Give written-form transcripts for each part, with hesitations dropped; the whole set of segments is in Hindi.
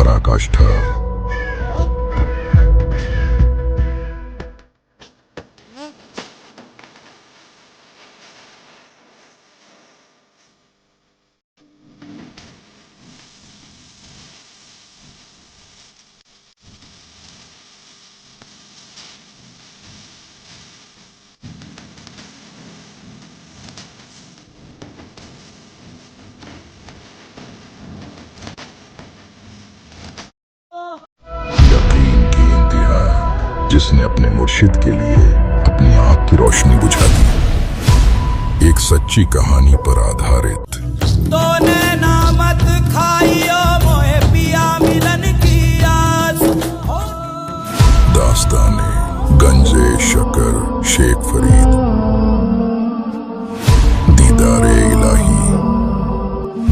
पराकाष्ठा। यकीन की इंतहा, जिसने अपने मुर्शिद के लिए अपनी आंख की रोशनी बुझा दी। एक सच्ची कहानी पर आधारित। तो नामत खाइयो मोहे पिया मिलन की आस। दास्ताने गंजे शकर शेख फरीद। दीदारे इलाही।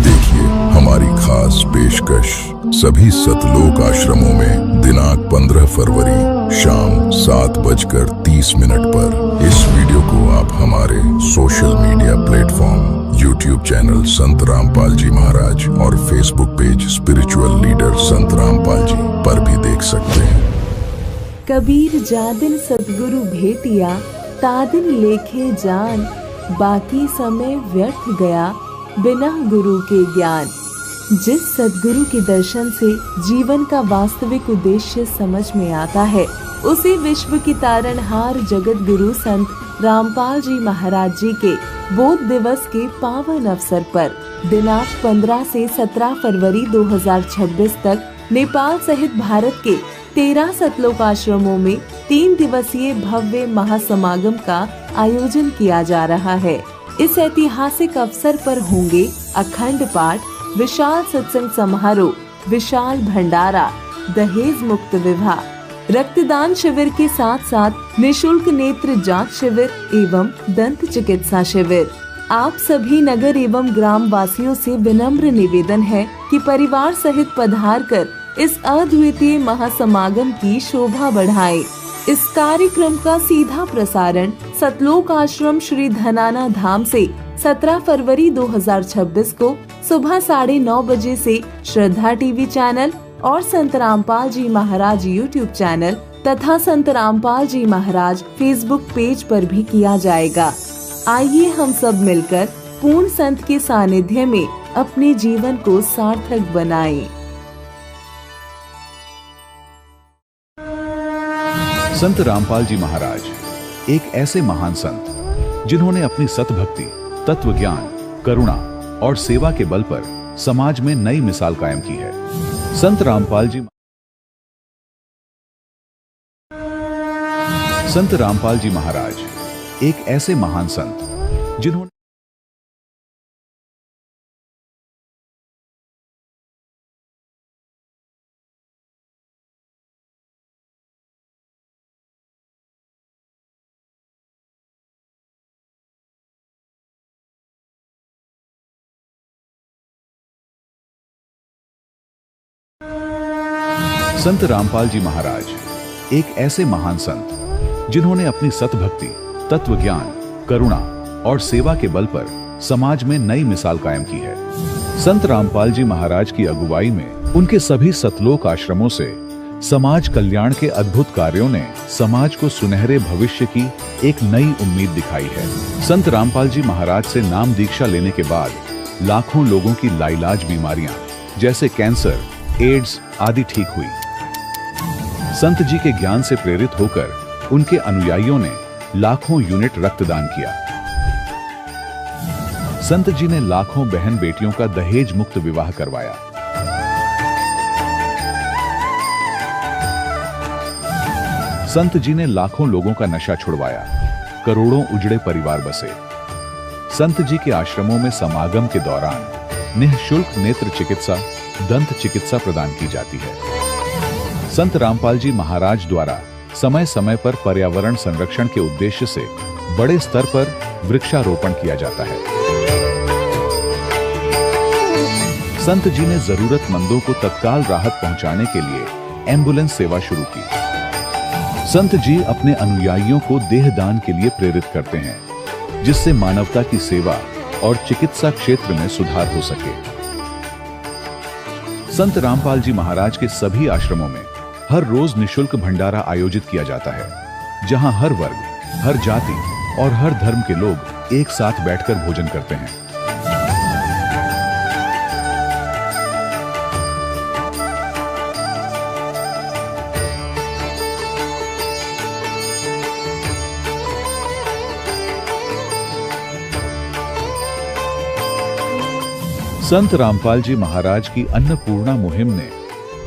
देखिए हमारी खास पेशकश सभी सतलोक आश्रमों में दिनांक 15 फरवरी शाम 7:30 पर। इस वीडियो को आप हमारे social media platform YouTube channel संत रामपाल जी महाराज और फेसबुक पेज स्पिरिचुअल लीडर संत रामपाल जी पर भी देख सकते हैं। कबीर जादिन सतगुरु भेटिया तादिन लेखे जान, बाकी समय व्यर्थ गया बिना गुरु के ज्ञान। जिस सद्गुरु के दर्शन से जीवन का वास्तविक उद्देश्य समझ में आता है, उसी विश्व की तारणहार जगत गुरु संत रामपाल जी महाराज जी के बोध दिवस के पावन अवसर पर दिनांक 15 से 17 फरवरी 2026 तक नेपाल सहित भारत के 13 सतलोक आश्रमों में 3 दिवसीय भव्य महासमागम का आयोजन किया जा रहा है। इस ऐतिहासिक अवसर पर होंगे अखंड पाठ, विशाल सत्संग समारोह, विशाल भंडारा, दहेज मुक्त विवाह, रक्तदान शिविर के साथ साथ निशुल्क नेत्र जांच शिविर एवं दंत चिकित्सा शिविर। आप सभी नगर एवं ग्राम वासियों से विनम्र निवेदन है कि परिवार सहित पधार कर इस अद्वितीय महासमागम की शोभा बढ़ाएं। इस कार्यक्रम का सीधा प्रसारण सतलोक आश्रम श्री धनाना धाम से 17 फरवरी 2026 को सुबह 9:30 बजे से श्रद्धा टीवी चैनल और संत रामपाल जी महाराज यूट्यूब चैनल तथा संत रामपाल जी महाराज फेसबुक पेज पर भी किया जाएगा। आइए हम सब मिलकर पूर्ण संत के सानिध्य में अपने जीवन को सार्थक बनाएं। संत रामपाल जी महाराज एक ऐसे महान संत जिन्होंने अपनी सतभक्ति, तत्व ज्ञान, करुणा और सेवा के बल पर समाज में नई मिसाल कायम की है। संत रामपाल जी महाराज एक ऐसे महान संत जिन्होंने संत रामपाल जी महाराज एक ऐसे महान संत जिन्होंने अपनी सतभक्ति, तत्व ज्ञान, करुणा और सेवा के बल पर समाज में नई मिसाल कायम की है। संत रामपाल जी महाराज की अगुवाई में उनके सभी सतलोक आश्रमों से समाज कल्याण के अद्भुत कार्यों ने समाज को सुनहरे भविष्य की एक नई उम्मीद दिखाई है। संत रामपाल जी महाराज से नाम दीक्षा लेने के बाद लाखों लोगों की लाइलाज बीमारियां जैसे कैंसर, एड्स आदि ठीक हुई। संत जी के ज्ञान से प्रेरित होकर उनके अनुयायियों ने लाखों यूनिट रक्तदान किया। संत जी ने लाखों बहन बेटियों का दहेज मुक्त विवाह करवाया। संत जी ने लाखों लोगों का नशा छुड़वाया, करोड़ों उजड़े परिवार बसे। संत जी के आश्रमों में समागम के दौरान निःशुल्क नेत्र चिकित्सा, दंत चिकित्सा प्रदान की जाती है। संत रामपाल जी महाराज द्वारा समय समय पर पर्यावरण संरक्षण के उद्देश्य से बड़े स्तर पर वृक्षारोपण किया जाता है। संत जी ने जरूरतमंदों को तत्काल राहत पहुंचाने के लिए एम्बुलेंस सेवा शुरू की। संत जी अपने अनुयायियों को देहदान के लिए प्रेरित करते हैं, जिससे मानवता की सेवा और चिकित्सा क्षेत्र में सुधार हो सके। संत रामपाल जी महाराज के सभी आश्रमों में हर रोज निशुल्क भंडारा आयोजित किया जाता है, जहां हर वर्ग, हर जाति और हर धर्म के लोग एक साथ बैठकर भोजन करते हैं। संत रामपाल जी महाराज की अन्नपूर्णा मुहिम ने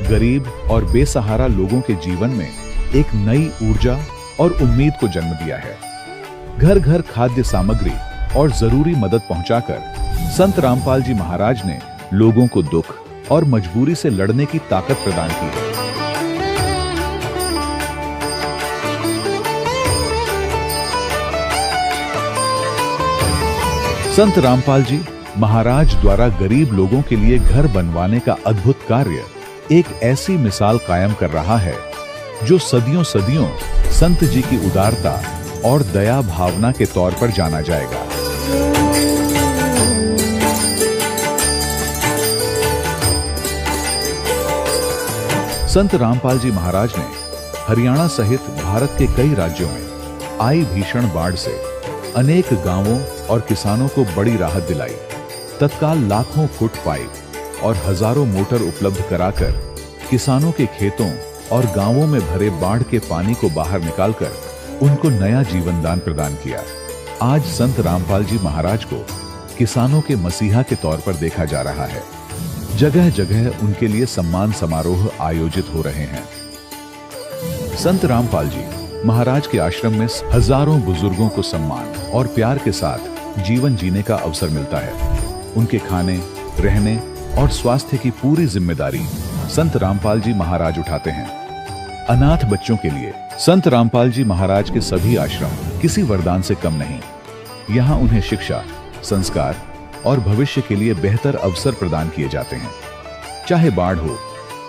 गरीब और बेसहारा लोगों के जीवन में एक नई ऊर्जा और उम्मीद को जन्म दिया है। घर घर खाद्य सामग्री और जरूरी मदद पहुंचाकर संत रामपाल जी महाराज ने लोगों को दुख और मजबूरी से लड़ने की ताकत प्रदान की है। संत रामपाल जी महाराज द्वारा गरीब लोगों के लिए घर बनवाने का अद्भुत कार्य एक ऐसी मिसाल कायम कर रहा है जो सदियों सदियों संत जी की उदारता और दया भावना के तौर पर जाना जाएगा। संत रामपाल जी महाराज ने हरियाणा सहित भारत के कई राज्यों में आई भीषण बाढ़ से अनेक गांवों और किसानों को बड़ी राहत दिलाई। तत्काल लाखों फुट पाइप और हजारों मोटर उपलब्ध कराकर किसानों के खेतों और गांवों में भरे बाढ़ के पानी को बाहर निकालकर उनको नया जीवन दान प्रदान किया। आज संत रामपाल जी महाराज को किसानों के मसीहा के तौर पर देखा जा रहा है। जगह जगह उनके लिए सम्मान समारोह आयोजित हो रहे हैं। संत रामपाल जी महाराज के आश्रम में हजारों बुजुर्गों को सम्मान और प्यार के साथ जीवन जीने का अवसर मिलता है। उनके खाने, रहने और स्वास्थ्य की पूरी जिम्मेदारी संत रामपाल जी महाराज उठाते हैं। अनाथ बच्चों के लिए संत रामपाल जी महाराज के सभी आश्रम किसी वरदान से कम नहीं। यहाँ उन्हें शिक्षा, संस्कार और भविष्य के लिए बेहतर अवसर प्रदान किए जाते हैं। चाहे बाढ़ हो,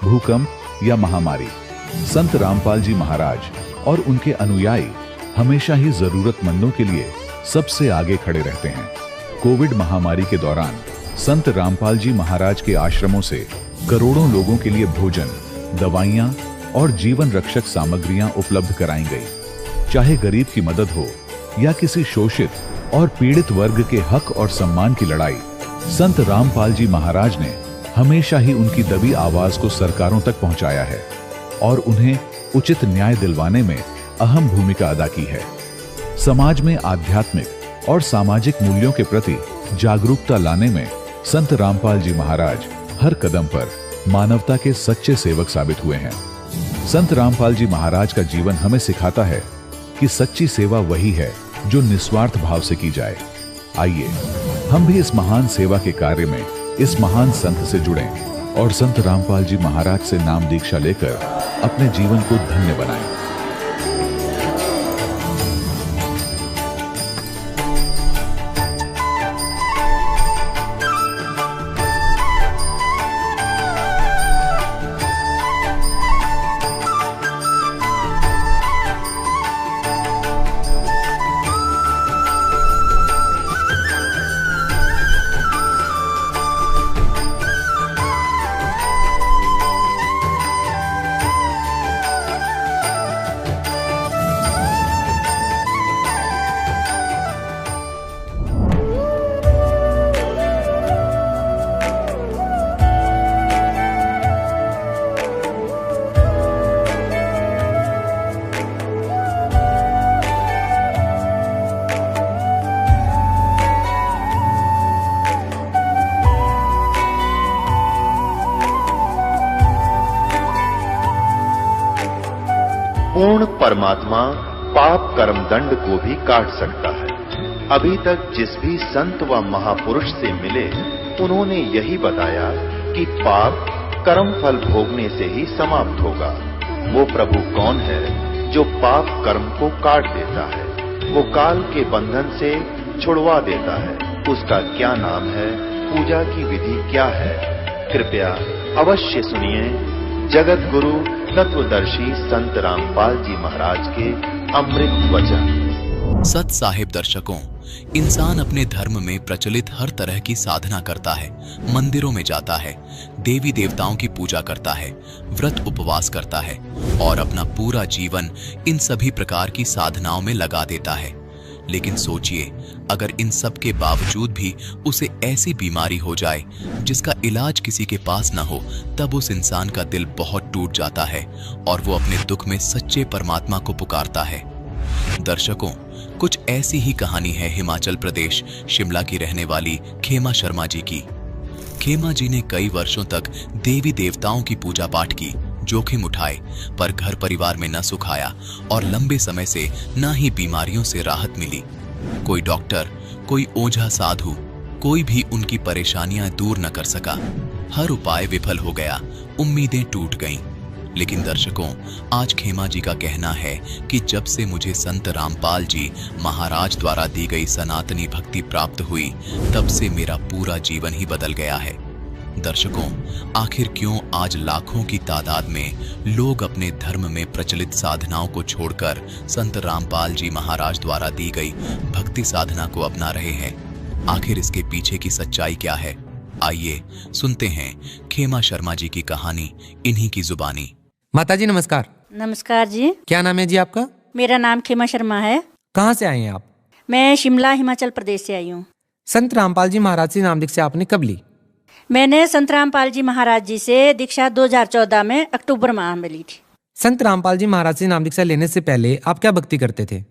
भूकंप या महामारी, संत रामपाल जी महाराज और उनके अनुयायी हमेशा ही जरूरतमंदों के लिए सबसे आगे खड़े रहते हैं। कोविड महामारी के दौरान संत रामपाल जी महाराज के आश्रमों से करोड़ों लोगों के लिए भोजन, दवाइयां और जीवन रक्षक सामग्रियां उपलब्ध कराई गई। चाहे गरीब की मदद हो या किसी शोषित और पीड़ित वर्ग के हक और सम्मान की लड़ाई, संत रामपाल जी महाराज ने हमेशा ही उनकी दबी आवाज को सरकारों तक पहुंचाया है और उन्हें उचित न्याय दिलवाने में अहम भूमिका अदा की है। समाज में आध्यात्मिक और सामाजिक मूल्यों के प्रति जागरूकता लाने में संत रामपाल जी महाराज हर कदम पर मानवता के सच्चे सेवक साबित हुए हैं। संत रामपाल जी महाराज का जीवन हमें सिखाता है कि सच्ची सेवा वही है जो निस्वार्थ भाव से की जाए। आइए हम भी इस महान सेवा के कार्य में इस महान संत से जुड़ें और संत रामपाल जी महाराज से नाम दीक्षा लेकर अपने जीवन को धन्य बनाएं। पूर्ण परमात्मा पाप कर्म दंड को भी काट सकता है। अभी तक जिस भी संत व महापुरुष से मिले उन्होंने यही बताया कि पाप कर्म फल भोगने से ही समाप्त होगा। वो प्रभु कौन है जो पाप कर्म को काट देता है, वो काल के बंधन से छुड़वा देता है। उसका क्या नाम है, पूजा की विधि क्या है? कृपया अवश्य सुनिए जगत गुरु तत्वदर्शी संत रामपाल जी महाराज के अमृत वचन। सत साहिब दर्शकों, इंसान अपने धर्म में प्रचलित हर तरह की साधना करता है, मंदिरों में जाता है, देवी देवताओं की पूजा करता है, व्रत उपवास करता है और अपना पूरा जीवन इन सभी प्रकार की साधनाओं में लगा देता है। लेकिन सोचिए, अगर इन सब के बावजूद भी उसे ऐसी बीमारी हो जाए जिसका इलाज किसी के पास न हो, तब उस इंसान का दिल बहुत टूट जाता है और वो अपने दुख में सच्चे परमात्मा को पुकारता है। दर्शकों, कुछ ऐसी ही कहानी है हिमाचल प्रदेश शिमला की रहने वाली खेमा शर्मा जी की। खेमा जी ने कई वर्षों तक देवी देवताओं की पूजा पाठ की, जोखिम उठाए, पर घर परिवार में न सुख आया और लंबे समय से न ही बीमारियों से राहत मिली। कोई डॉक्टर, कोई ओझा साधु, कोई भी उनकी परेशानियां दूर न कर सका। हर उपाय विफल हो गया, उम्मीदें टूट गईं। लेकिन दर्शकों, आज खेमा जी का कहना है कि जब से मुझे संत रामपाल जी महाराज द्वारा दी गई सनातनी भक्ति प्राप्त हुई, तब से मेरा पूरा जीवन ही बदल गया है। दर्शकों, आखिर क्यों आज लाखों की तादाद में लोग अपने धर्म में प्रचलित साधनाओं को छोड़कर संत रामपाल जी महाराज द्वारा दी गई भक्ति साधना को अपना रहे हैं? आखिर इसके पीछे की सच्चाई क्या है? आइए सुनते हैं खेमा शर्मा जी की कहानी इन्हीं की जुबानी। माता जी नमस्कार। नमस्कार जी। क्या नाम है जी आपका? मेरा नाम खेमा शर्मा है। कहाँ से आए हैं आप? मैं शिमला हिमाचल प्रदेश से आई हूँ। संत रामपाल जी महाराज से नाम दीक्षा आपने कब ली? मैंने संत रामपाल जी महाराज जी से दीक्षा 2014 में अक्टूबर माह में ली थी। संत रामपाल जी महाराज से नाम दीक्षा लेने से पहले आप क्या भक्ति करते थे?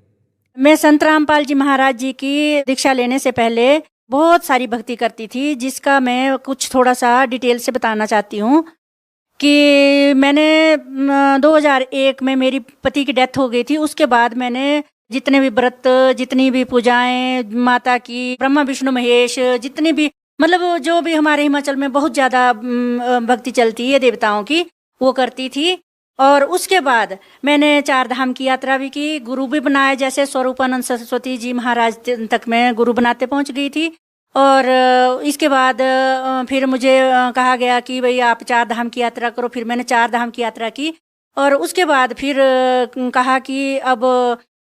मैं संत रामपाल जी महाराज जी की दीक्षा लेने से पहले बहुत सारी भक्ति करती थी, जिसका मैं कुछ थोड़ा सा डिटेल से बताना चाहती हूँ। कि मैंने 2001 में मेरी पति की डेथ हो गई थी। उसके बाद मैंने जितने भी व्रत, जितनी भी पूजाएं माता की, ब्रह्मा विष्णु महेश, जितनी भी मतलब जो भी हमारे हिमाचल में बहुत ज़्यादा भक्ति चलती है देवताओं की, वो करती थी। और उसके बाद मैंने 4 धाम की यात्रा भी की, गुरु भी बनाए, जैसे स्वरूपानंद सरस्वती जी महाराज तक मैं गुरु बनाते पहुंच गई थी। और इसके बाद फिर मुझे कहा गया कि भाई आप 4 धाम की यात्रा करो। फिर मैंने 4 धाम की यात्रा की और उसके बाद फिर कहा कि अब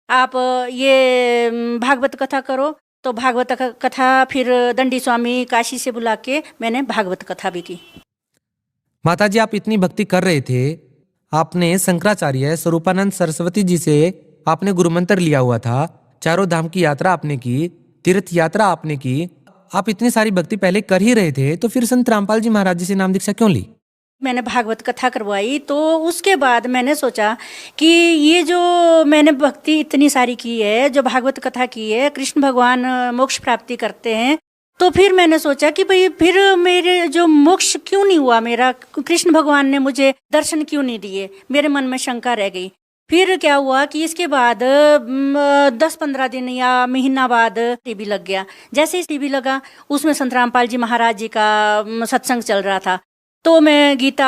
आप ये भागवत कथा करो। तो भागवत कथा फिर दंडी स्वामी काशी से बुला के मैंने भागवत कथा भी की। माता जी, आप इतनी भक्ति कर रहे थे, आपने शंकराचार्य स्वरूपानंद सरस्वती जी से आपने गुरु मंत्र लिया हुआ था, 4 धाम की यात्रा आपने की, तीर्थ यात्रा आपने की, आप इतनी सारी भक्ति पहले कर ही रहे थे, तो फिर संत रामपाल जी महाराज जी से नाम दीक्षा क्यों ली? मैंने भागवत कथा करवाई तो उसके बाद मैंने सोचा कि ये जो मैंने भक्ति इतनी सारी की है, जो भागवत कथा की है, कृष्ण भगवान मोक्ष प्राप्ति करते हैं, तो फिर मैंने सोचा कि भाई फिर मेरे जो मोक्ष क्यों नहीं हुआ, मेरा कृष्ण भगवान ने मुझे दर्शन क्यों नहीं दिए, मेरे मन में शंका रह गई। फिर क्या हुआ कि इसके बाद 10-15 दिन या महीना बाद टीवी लग गया। जैसे ही टीवी लगा, उसमें संत रामपाल जी महाराज जी का सत्संग चल रहा था। तो मैं गीता,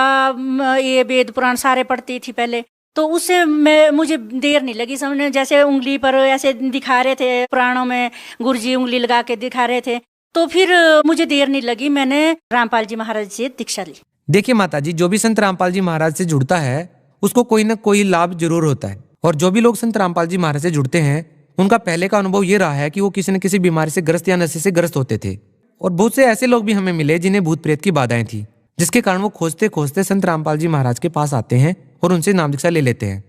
ये वेद पुराण सारे पढ़ती थी पहले। तो उससे मुझे देर नहीं लगी समझने, जैसे उंगली पर ऐसे दिखा रहे थे पुराणों में, गुरुजी उंगली लगा के दिखा रहे थे। तो फिर मुझे देर नहीं लगी, मैंने रामपाल जी महाराज से दीक्षा ली। देखिए माता जी, जो भी संत रामपाल जी महाराज से जुड़ता है उसको कोई ना कोई लाभ जरूर होता है। और जो भी लोग संत रामपाल जी महाराज से जुड़ते हैं, उनका पहले का अनुभव ये रहा है कि वो किसी न किसी बीमारी से ग्रस्त या नशे से ग्रस्त होते थे। और बहुत से ऐसे लोग भी हमें मिले जिन्हें भूत प्रेत की बाधाएं थी, जिसके कारण वो खोजते खोजते संत रामपाल जी महाराज के पास आते हैं और उनसे नाम दीक्षा ले लेते हैं।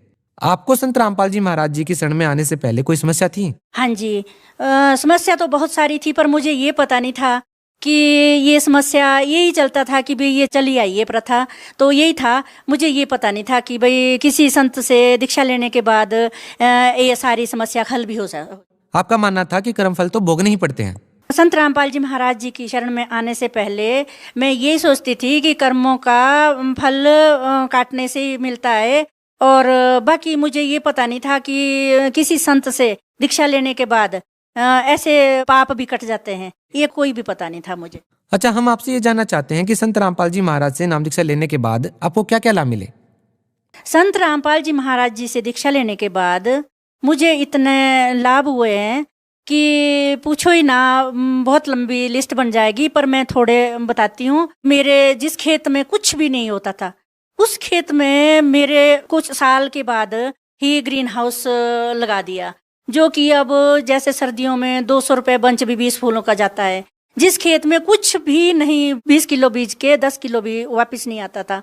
आपको संत रामपाल जी महाराज जी की शरण में आने से पहले कोई समस्या थी? हाँ जी, समस्या तो बहुत सारी थी, पर मुझे ये पता नहीं था कि ये समस्या, यही चलता था कि भाई ये चली आई ये प्रथा, तो यही था। मुझे ये पता नहीं था कि भाई किसी संत से दीक्षा लेने के बाद ये सारी समस्या हल भी हो जाए। आपका मानना था कि कर्मफल तो भोगने ही पड़ते हैं। संत रामपाल जी महाराज जी की शरण में आने से पहले मैं यही सोचती थी कि कर्मों का फल काटने से ही मिलता है, और बाकी मुझे ये पता नहीं था कि किसी संत से दीक्षा लेने के बाद ऐसे पाप भी कट जाते हैं, ये कोई भी पता नहीं था मुझे। अच्छा, हम आपसे ये जानना चाहते हैं कि संत रामपाल जी महाराज से नाम दीक्षा लेने के बाद आपको क्या क्या लाभ मिले? संत रामपाल जी महाराज जी से दीक्षा लेने के बाद मुझे इतने लाभ हुए हैं कि पूछो ही ना, बहुत लंबी लिस्ट बन जाएगी, पर मैं थोड़े बताती हूँ। मेरे जिस खेत में कुछ भी नहीं होता था, उस खेत में मेरे कुछ साल के बाद ही ग्रीन हाउस लगा दिया, जो कि अब जैसे सर्दियों में 200 रुपये बंच भी 20 फूलों का जाता है, जिस खेत में कुछ भी नहीं, 20 किलो बीज के 10 किलो भी वापस नहीं आता था।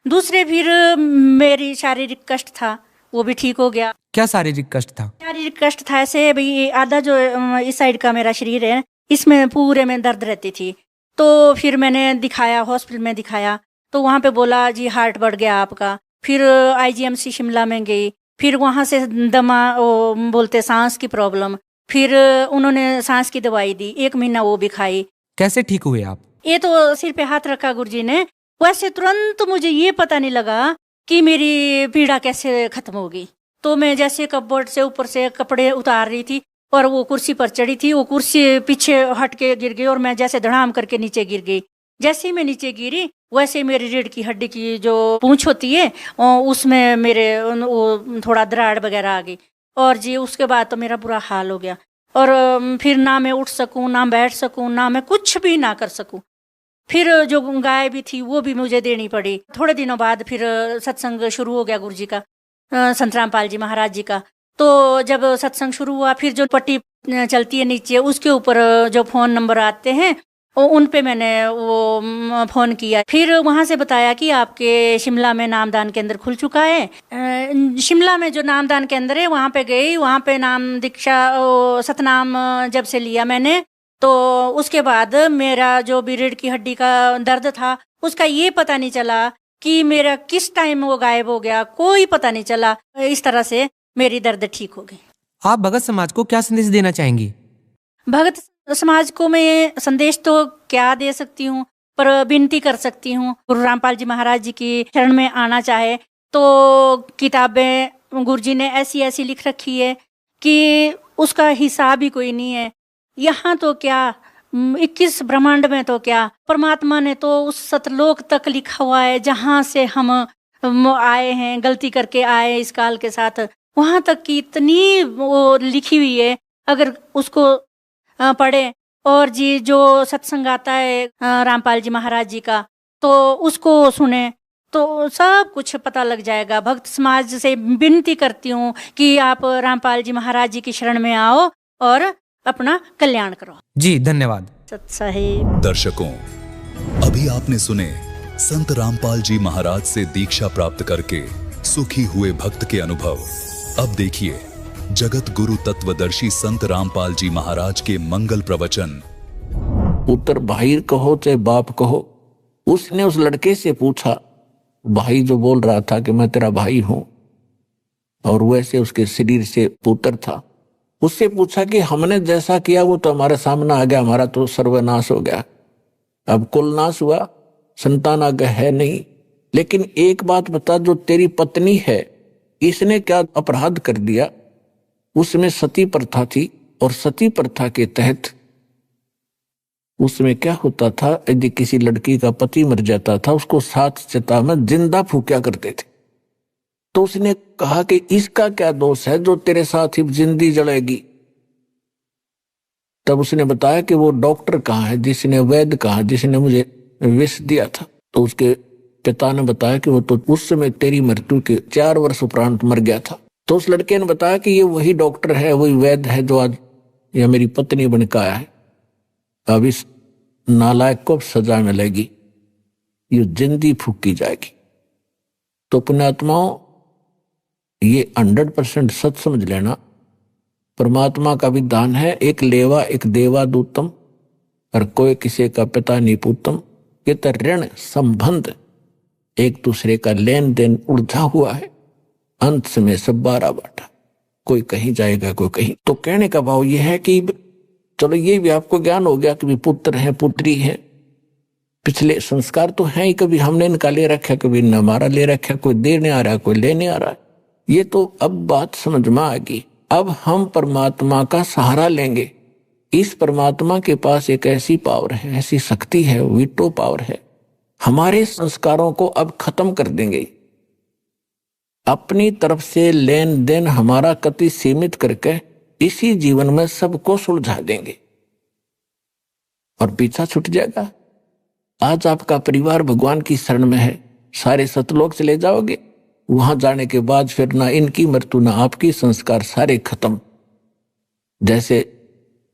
दूसरे फिर मेरी शारीरिक कष्ट था, वो भी ठीक हो गया। क्या शारीरिक कष्ट था? शारीरिक कष्ट था ऐसे भाई, आधा जो इस साइड का मेरा शरीर है इसमें पूरे में दर्द रहती थी। तो फिर मैंने दिखाया, हॉस्पिटल में दिखाया, तो वहाँ पे बोला जी हार्ट बढ़ गया आपका। फिर IGMC शिमला में गई, फिर वहाँ से दमा वो बोलते सांस की प्रॉब्लम, फिर उन्होंने सांस की दवाई दी, 1 महीना वो भी खाई। कैसे ठीक हुए आप? ये तो सिर पे हाथ रखा गुरुजी ने, वैसे तुरंत मुझे ये पता नहीं लगा कि मेरी पीड़ा कैसे खत्म होगी। तो मैं जैसे कपबोर्ड से ऊपर से कपड़े उतार रही थी और वो कुर्सी पर चढ़ी थी, वो कुर्सी पीछे हट के गिर गई और मैं जैसे धड़ाम करके नीचे गिर गई। जैसे ही मैं नीचे गिरी वैसे मेरी रीढ़ की हड्डी की जो पूंछ होती है उसमें मेरे वो थोड़ा दराड़ वगैरह आ गई, और जी उसके बाद तो मेरा बुरा हाल हो गया। और फिर ना मैं उठ सकूं, ना बैठ सकूं, ना मैं कुछ भी ना कर सकूं। फिर जो गाय भी थी वो भी मुझे देनी पड़ी। थोड़े दिनों बाद फिर सत्संग शुरू हो गया गुरुजी का, संत रामपाल जी महाराज जी का। तो जब सत्संग शुरू हुआ, फिर जो पट्टी चलती है नीचे उसके ऊपर जो फ़ोन नंबर आते हैं उन पे मैंने वो फ़ोन किया। फिर वहाँ से बताया कि आपके शिमला में नामदान केंद्र खुल चुका है। शिमला में जो नामदान केंद्र है वहाँ पे गई, वहाँ पे नाम दीक्षा सतनाम जब से लिया मैंने, तो उसके बाद मेरा जो भी रीढ़ की हड्डी का दर्द था उसका ये पता नहीं चला कि मेरा किस टाइम वो गायब हो गया, कोई पता नहीं चला। इस तरह से मेरी दर्द ठीक हो गई। आप भगत समाज को क्या संदेश देना चाहेंगी? भगत समाज को मैं संदेश तो क्या दे सकती हूँ, पर विनती कर सकती हूँ, गुरु रामपाल जी महाराज जी की शरण में आना चाहे तो किताबें गुरुजी ने ऐसी ऐसी लिख रखी है कि उसका हिसाब ही कोई नहीं है। यहाँ तो क्या 21 ब्रह्मांड में तो क्या, परमात्मा ने तो उस सतलोक तक लिखा हुआ है जहाँ से हम आए हैं, गलती करके आए इस काल के साथ, वहाँ तक की इतनी वो लिखी हुई है। अगर उसको पढ़े और जी जो सत्संग आता है रामपाल जी महाराज जी का, तो उसको सुने तो सब कुछ पता लग जाएगा। भक्त समाज से विनती करती हूँ कि आप रामपाल जी महाराज जी की शरण में आओ और अपना कल्याण करो। जी धन्यवाद। सत साहिब। दर्शकों, अभी आपने सुने संत रामपाल जी महाराज से दीक्षा प्राप्त करके सुखी हुए भक्त के अनुभव। अब देखिए जगत गुरु तत्वदर्शी संत रामपाल जी महाराज के मंगल प्रवचन। पुत्र भाई कहो चाहे बाप कहो, उसने उस लड़के से पूछा, भाई जो बोल रहा था कि मैं तेरा भाई हूं और वैसे उसके शरीर से पुत्र था, उससे पूछा कि हमने जैसा किया वो तो हमारे सामने आ गया, हमारा तो सर्वनाश हो गया, अब कुल नाश हुआ, संतान आगे है नहीं। लेकिन एक बात बता, जो तेरी पत्नी है इसने क्या अपराध कर दिया? उसमें सती प्रथा थी और सती प्रथा के तहत उसमें क्या होता था, यदि किसी लड़की का पति मर जाता था उसको 7 चिता में जिंदा फूंका करते थे। तो उसने कहा कि इसका क्या दोष है जो तेरे साथ ही जिंदी जलेगी? तब उसने बताया कि वो डॉक्टर कहाँ है जिसने, वैद्य कहाँ जिसने मुझे विष दिया था? तो उसके पिता ने बताया कि वो तो उस समय तेरी मृत्यु के 4 वर्ष उपरांत मर गया था। तो उस लड़के ने बताया कि ये वही डॉक्टर है, वही वैद्य है जो आज यह मेरी पत्नी बन के आया है। अब इस नालायक को सजा मिलेगी, ये जिंदी फूकी जाएगी। तो पुण्यात्माओं, ये 100% सच समझ लेना, परमात्मा का विधान है, एक लेवा एक देवा दूतम, और कोई किसी का पिता नहीं पूतम। ये तो ऋण संबंध एक दूसरे का लेन देन उलझा हुआ है, अंत में सब 12 बाटा, कोई कहीं जाएगा कोई कहीं। तो कहने का भाव यह है कि चलो ये भी आपको ज्ञान हो गया कि भी पुत्र है पुत्री है, पिछले संस्कार तो हैं ही, कभी हमने इनका ले रखा, कभी न हमारा ले रखा, कोई देने आ रहा है कोई लेने आ रहा है। ये तो अब बात समझ में आ गई। अब हम परमात्मा का सहारा लेंगे। इस परमात्मा के पास एक ऐसी पावर है, ऐसी शक्ति है, वीटो पावर है, हमारे संस्कारों को अब खत्म कर देंगे। अपनी तरफ से लेन देन हमारा कति सीमित करके इसी जीवन में सबको सुलझा देंगे और पीछा छूट जाएगा। आज आपका परिवार भगवान की शरण में है, सारे सतलोक चले जाओगे, वहां जाने के बाद फिर ना इनकी मृत्यु ना आपकी, संस्कार सारे खत्म। जैसे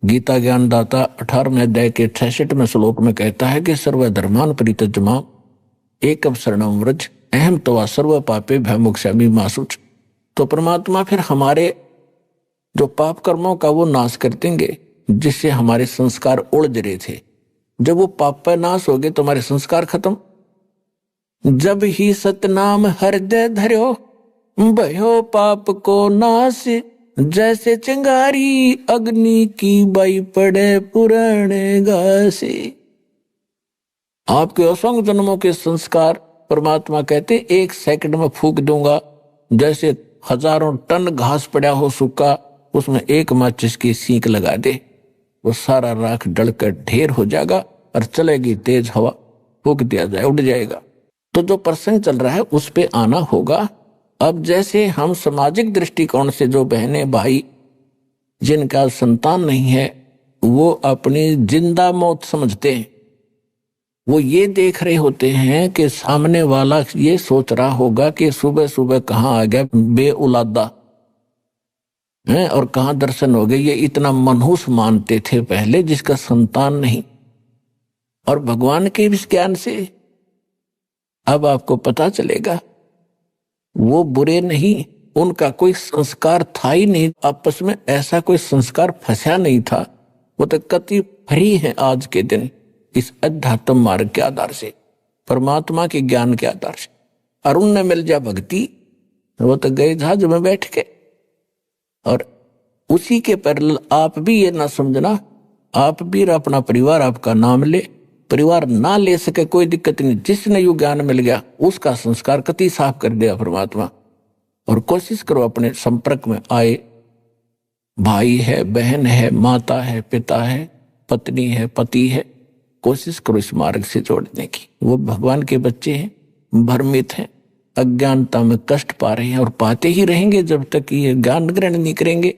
गीता ज्ञानदाता 18वें अध्याय के 66वें श्लोक में कहता है कि सर्वधर्मान परित्यज्य एकम शरणम व्रज अहम तवा सर्व पापे भयमुक्षामि मा शुच। तो परमात्मा फिर हमारे जो पाप कर्मों का वो नाश कर देंगे जिससे हमारे संस्कार उलझ रहे थे। जब वो पाप पर नाश हो गए तो हमारे संस्कार खत्म। जब ही सतनाम हृदय धर्यो भयो पाप को नाश, जैसे चिंगारी अग्नि की बाई पड़े पुराने घासे। आपके असंख्य जन्मों के संस्कार परमात्मा कहते 1 सेकंड में फूंक दूंगा। जैसे हजारों टन घास पड़ा हो सूखा, उसमें एक माचिस की सीख लगा दे, वो सारा राख डलकर ढेर हो जाएगा और चलेगी तेज हवा, फूंक दिया जाए उड़ जाएगा। तो जो प्रसंग चल रहा है उस पे आना होगा। अब जैसे हम सामाजिक दृष्टिकोण से जो बहनें भाई जिनका संतान नहीं है वो अपनी जिंदा मौत समझते हैं, वो ये देख रहे होते हैं कि सामने वाला ये सोच रहा होगा कि सुबह सुबह कहाँ आ गया बे औलादा है और कहाँ दर्शन हो गए। ये इतना मनहूस मानते थे पहले जिसका संतान नहीं। और भगवान के इस ज्ञान से अब आपको पता चलेगा वो बुरे नहीं, उनका कोई संस्कार था ही नहीं, आपस में ऐसा कोई संस्कार फंसा नहीं था। वो तो कति फ्री है आज के दिन इस अध्यात्म मार्ग के आधार से, परमात्मा के ज्ञान के आधार से। और उनने मिल जा भक्ति, वो तो गए जहाज में बैठ के। और उसी के पैरेलल आप भी ये ना समझना, आप भी अपना परिवार आपका नाम ले, परिवार ना ले सके कोई दिक्कत नहीं। जिसने यू ज्ञान मिल गया उसका संस्कार कति साफ कर दिया परमात्मा। और कोशिश करो अपने संपर्क में आए, भाई है, बहन है, माता है, पिता है, पत्नी है, पति है, कोशिश करो इस मार्ग से जोड़ने की। वो भगवान के बच्चे हैं, भ्रमित हैं, अज्ञानता में कष्ट पा रहे हैं और पाते ही रहेंगे जब तक ये ज्ञान ग्रहण नहीं करेंगे।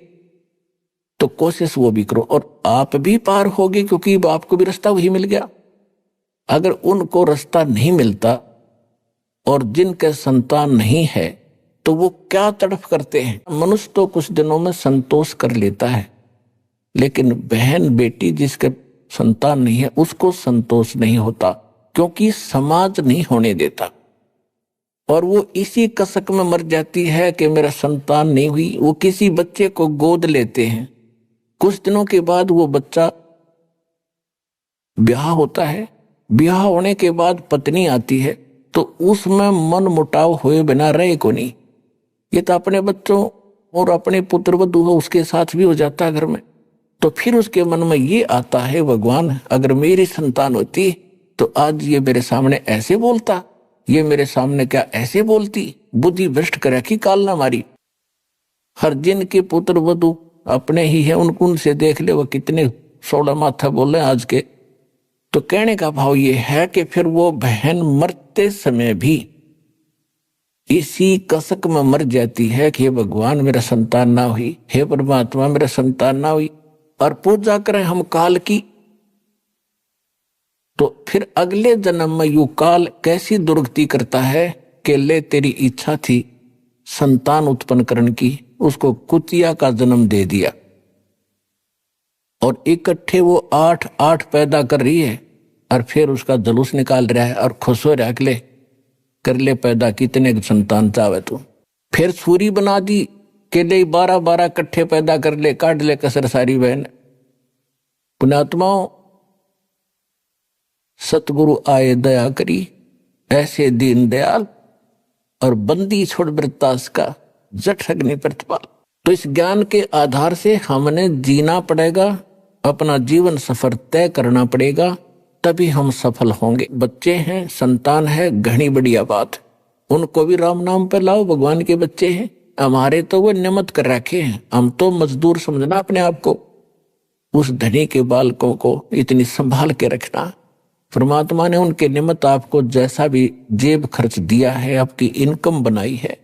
तो कोशिश वो भी करो और आप भी पार होगे, क्योंकि आपको भी रास्ता वही मिल गया। अगर उनको रास्ता नहीं मिलता और जिनके संतान नहीं है तो वो क्या तड़फ करते हैं। मनुष्य तो कुछ दिनों में संतोष कर लेता है, लेकिन बहन बेटी जिसके संतान नहीं है उसको संतोष नहीं होता, क्योंकि समाज नहीं होने देता। और वो इसी कसक में मर जाती है कि मेरा संतान नहीं हुई। वो किसी बच्चे को गोद लेते हैं, कुछ दिनों के बाद वो बच्चा ब्याह होता है, ब्याह होने के बाद पत्नी आती है तो उसमें मन मुटाव हुए बिना रहे को नहीं। ये तो अपने बच्चों और अपने पुत्र वधू हो उसके साथ भी हो जाता है घर में। तो फिर उसके मन में ये आता है, भगवान अगर मेरी संतान होती तो आज ये मेरे सामने ऐसे बोलता, ये मेरे सामने क्या ऐसे बोलती। बुद्धि भ्रष्ट कर रखी काल ना मारी। हर जिन के पुत्र वधू अपने ही है, उनसे देख ले वो कितने सोड़ा माथा बोले आज के। तो कहने का भाव ये है कि फिर वो बहन मरते समय भी इसी कसक में मर जाती है कि हे भगवान मेरा संतान ना हुई, हे परमात्मा मेरा संतान ना हुई। और पूजा करें हम काल की, तो फिर अगले जन्म में यू काल कैसी दुर्गति करता है कि ले तेरी इच्छा थी संतान उत्पन्न करने की, उसको कुतिया का जन्म दे दिया। और इकट्ठे वो 8 पैदा कर रही है और फिर उसका जुलूस निकाल रहा है और खुश हो रहा ले कर ले पैदा कितने संतान चाहे तू। फिर सूरी बना दी के ले 12 इकट्ठे पैदा कर ले, काट ले कसर सारी बहन। पुण्यात्माओं सतगुरु आए दया करी, ऐसे दीन दयाल और बंदी छोड़ वृत्तास का जठ अग्नि प्रतिपाल। तो इस ज्ञान के आधार से हमने जीना पड़ेगा, अपना जीवन सफर तय करना पड़ेगा, तभी हम सफल होंगे। बच्चे हैं, संतान है, घनी बढ़िया बात, उनको भी राम नाम पर लाओ, भगवान के बच्चे हैं। हमारे तो वो नियमत कर रखे हैं, हम तो मजदूर समझना अपने आप को। उस धनी के बालकों को इतनी संभाल के रखना। परमात्मा ने उनके निमित्त आपको जैसा भी जेब खर्च दिया है, आपकी इनकम बनाई है,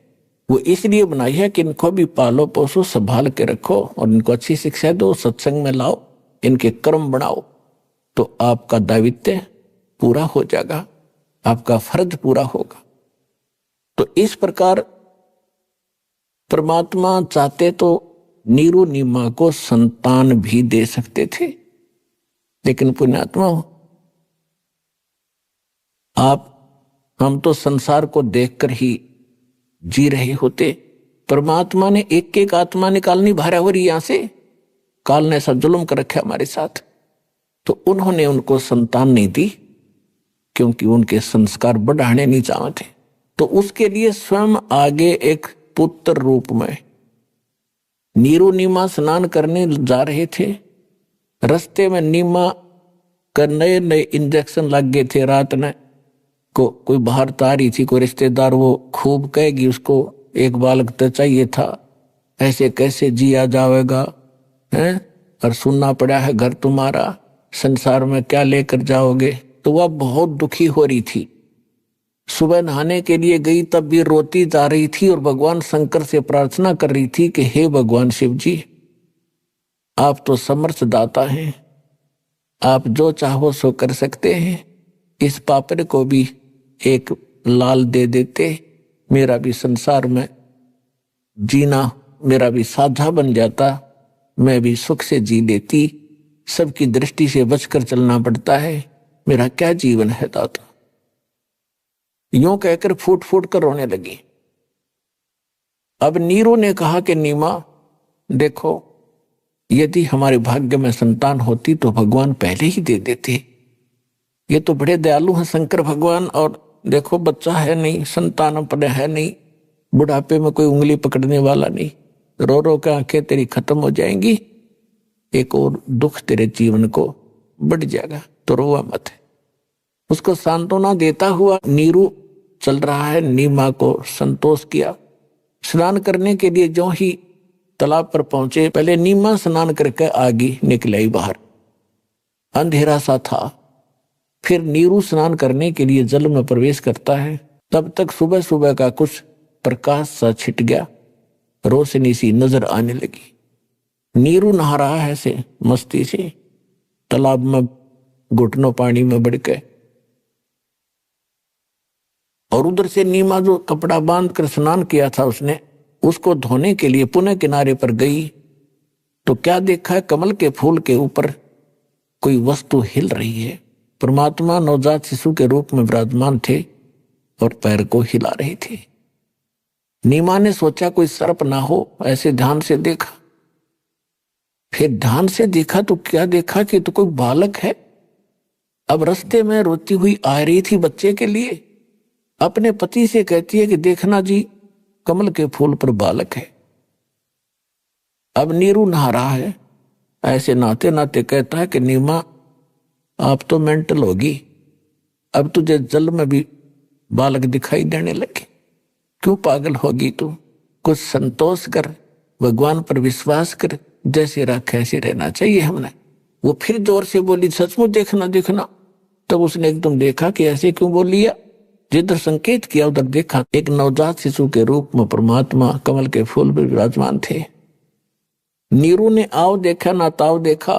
वो इसलिए बनाई है कि इनको भी पालो पोसो, संभाल के रखो और इनको अच्छी शिक्षा दो, सत्संग में लाओ, इनके कर्म बनाओ, तो आपका दायित्व पूरा हो जाएगा, आपका फर्ज पूरा होगा। तो इस प्रकार परमात्मा चाहते तो नीरू नीमा को संतान भी दे सकते थे, लेकिन पुण्यात्मा आप हम तो संसार को देखकर ही जी रहे होते। परमात्मा ने एक एक आत्मा निकालनी भारावरी यहां से, काल ने ऐसा जुल्म कर रखा हमारे साथ, तो उन्होंने उनको संतान नहीं दी क्योंकि उनके संस्कार बढ़ाने नहीं चाहते। तो उसके लिए स्वयं आगे एक पुत्र रूप में नीरू नीमा स्नान करने जा रहे थे। रास्ते में नीमा का नए नए इंजेक्शन लग गए थे। रात ने को कोई बाहर तारी थी, कोई रिश्तेदार, वो खूब कहेगी उसको एक बालक तो चाहिए था, ऐसे कैसे जिया जाएगा हैं, और सुनना पड़ा है घर तुम्हारा, संसार में क्या लेकर जाओगे। तो वह बहुत दुखी हो रही थी। सुबह नहाने के लिए गई तब भी रोती जा रही थी और भगवान शंकर से प्रार्थना कर रही थी कि हे भगवान शिव जी, आप तो समर्थ दाता हैं, आप जो चाहो सो कर सकते हैं। इस पापड़ को भी एक लाल दे देते, मेरा भी संसार में जीना मेरा भी साझा बन जाता, मैं भी सुख से जी लेती। सबकी दृष्टि से बचकर चलना पड़ता है, मेरा क्या जीवन है दाता। यूं कहकर फूट फूट कर रोने लगी। अब नीरू ने कहा कि नीमा देखो, यदि हमारे भाग्य में संतान होती तो भगवान पहले ही दे देते। ये तो बड़े दयालु हैं शंकर भगवान, और देखो बच्चा है नहीं, संतान अपने है नहीं, बुढ़ापे में कोई उंगली पकड़ने वाला नहीं, रो रो के आंखें तेरी खत्म हो जाएंगी, एक और दुख तेरे जीवन को बढ़ जाएगा, तो रोवा मत। उसको सांत्वना देता हुआ नीरू चल रहा है। नीमा को संतोष किया। स्नान करने के लिए जो ही तालाब पर पहुंचे, पहले नीमा स्नान करके आगे निकलाई बाहर, अंधेरा सा था। फिर नीरू स्नान करने के लिए जल में प्रवेश करता है। तब तक सुबह सुबह का कुछ प्रकाश सा छिट गया, रोशनी सी नजर आने लगी। नीरू नहा रहा है से मस्ती से, तालाब में घुटनों पानी में बढ़ के, और उधर से नीमा जो कपड़ा बांध कर स्नान किया था उसने, उसको धोने के लिए पुनः किनारे पर गई तो क्या देखा, कमल के फूल के ऊपर कोई वस्तु हिल रही है। परमात्मा नवजात शिशु के रूप में विराजमान थे और पैर को हिला रहे थे। नीमा ने सोचा कोई सर्प ना हो, ऐसे ध्यान से देखा। फिर ध्यान से देखा तो क्या देखा कि तो कोई बालक है। अब रास्ते में रोती हुई आ रही थी बच्चे के लिए, अपने पति से कहती है कि देखना जी, कमल के फूल पर बालक है। अब नीरू नहा रहा है, ऐसे नहाते नहाते कहता है कि नीमा आप तो मेंटल होगी, अब तुझे जल में भी बालक दिखाई देने लगे, क्यों पागल होगी तू, कुछ संतोष कर, भगवान पर विश्वास कर, जैसे रखा ऐसे रहना चाहिए हमने। वो फिर जोर से बोली सचमुच देखना देखना। तब उसने एकदम देखा कि ऐसे क्यों बोली है, जिधर संकेत किया उधर देखा, एक नवजात शिशु के रूप में परमात्मा कमल के फूल पर विराजमान थे। नीरू ने आओ देखा ना ताव देखा,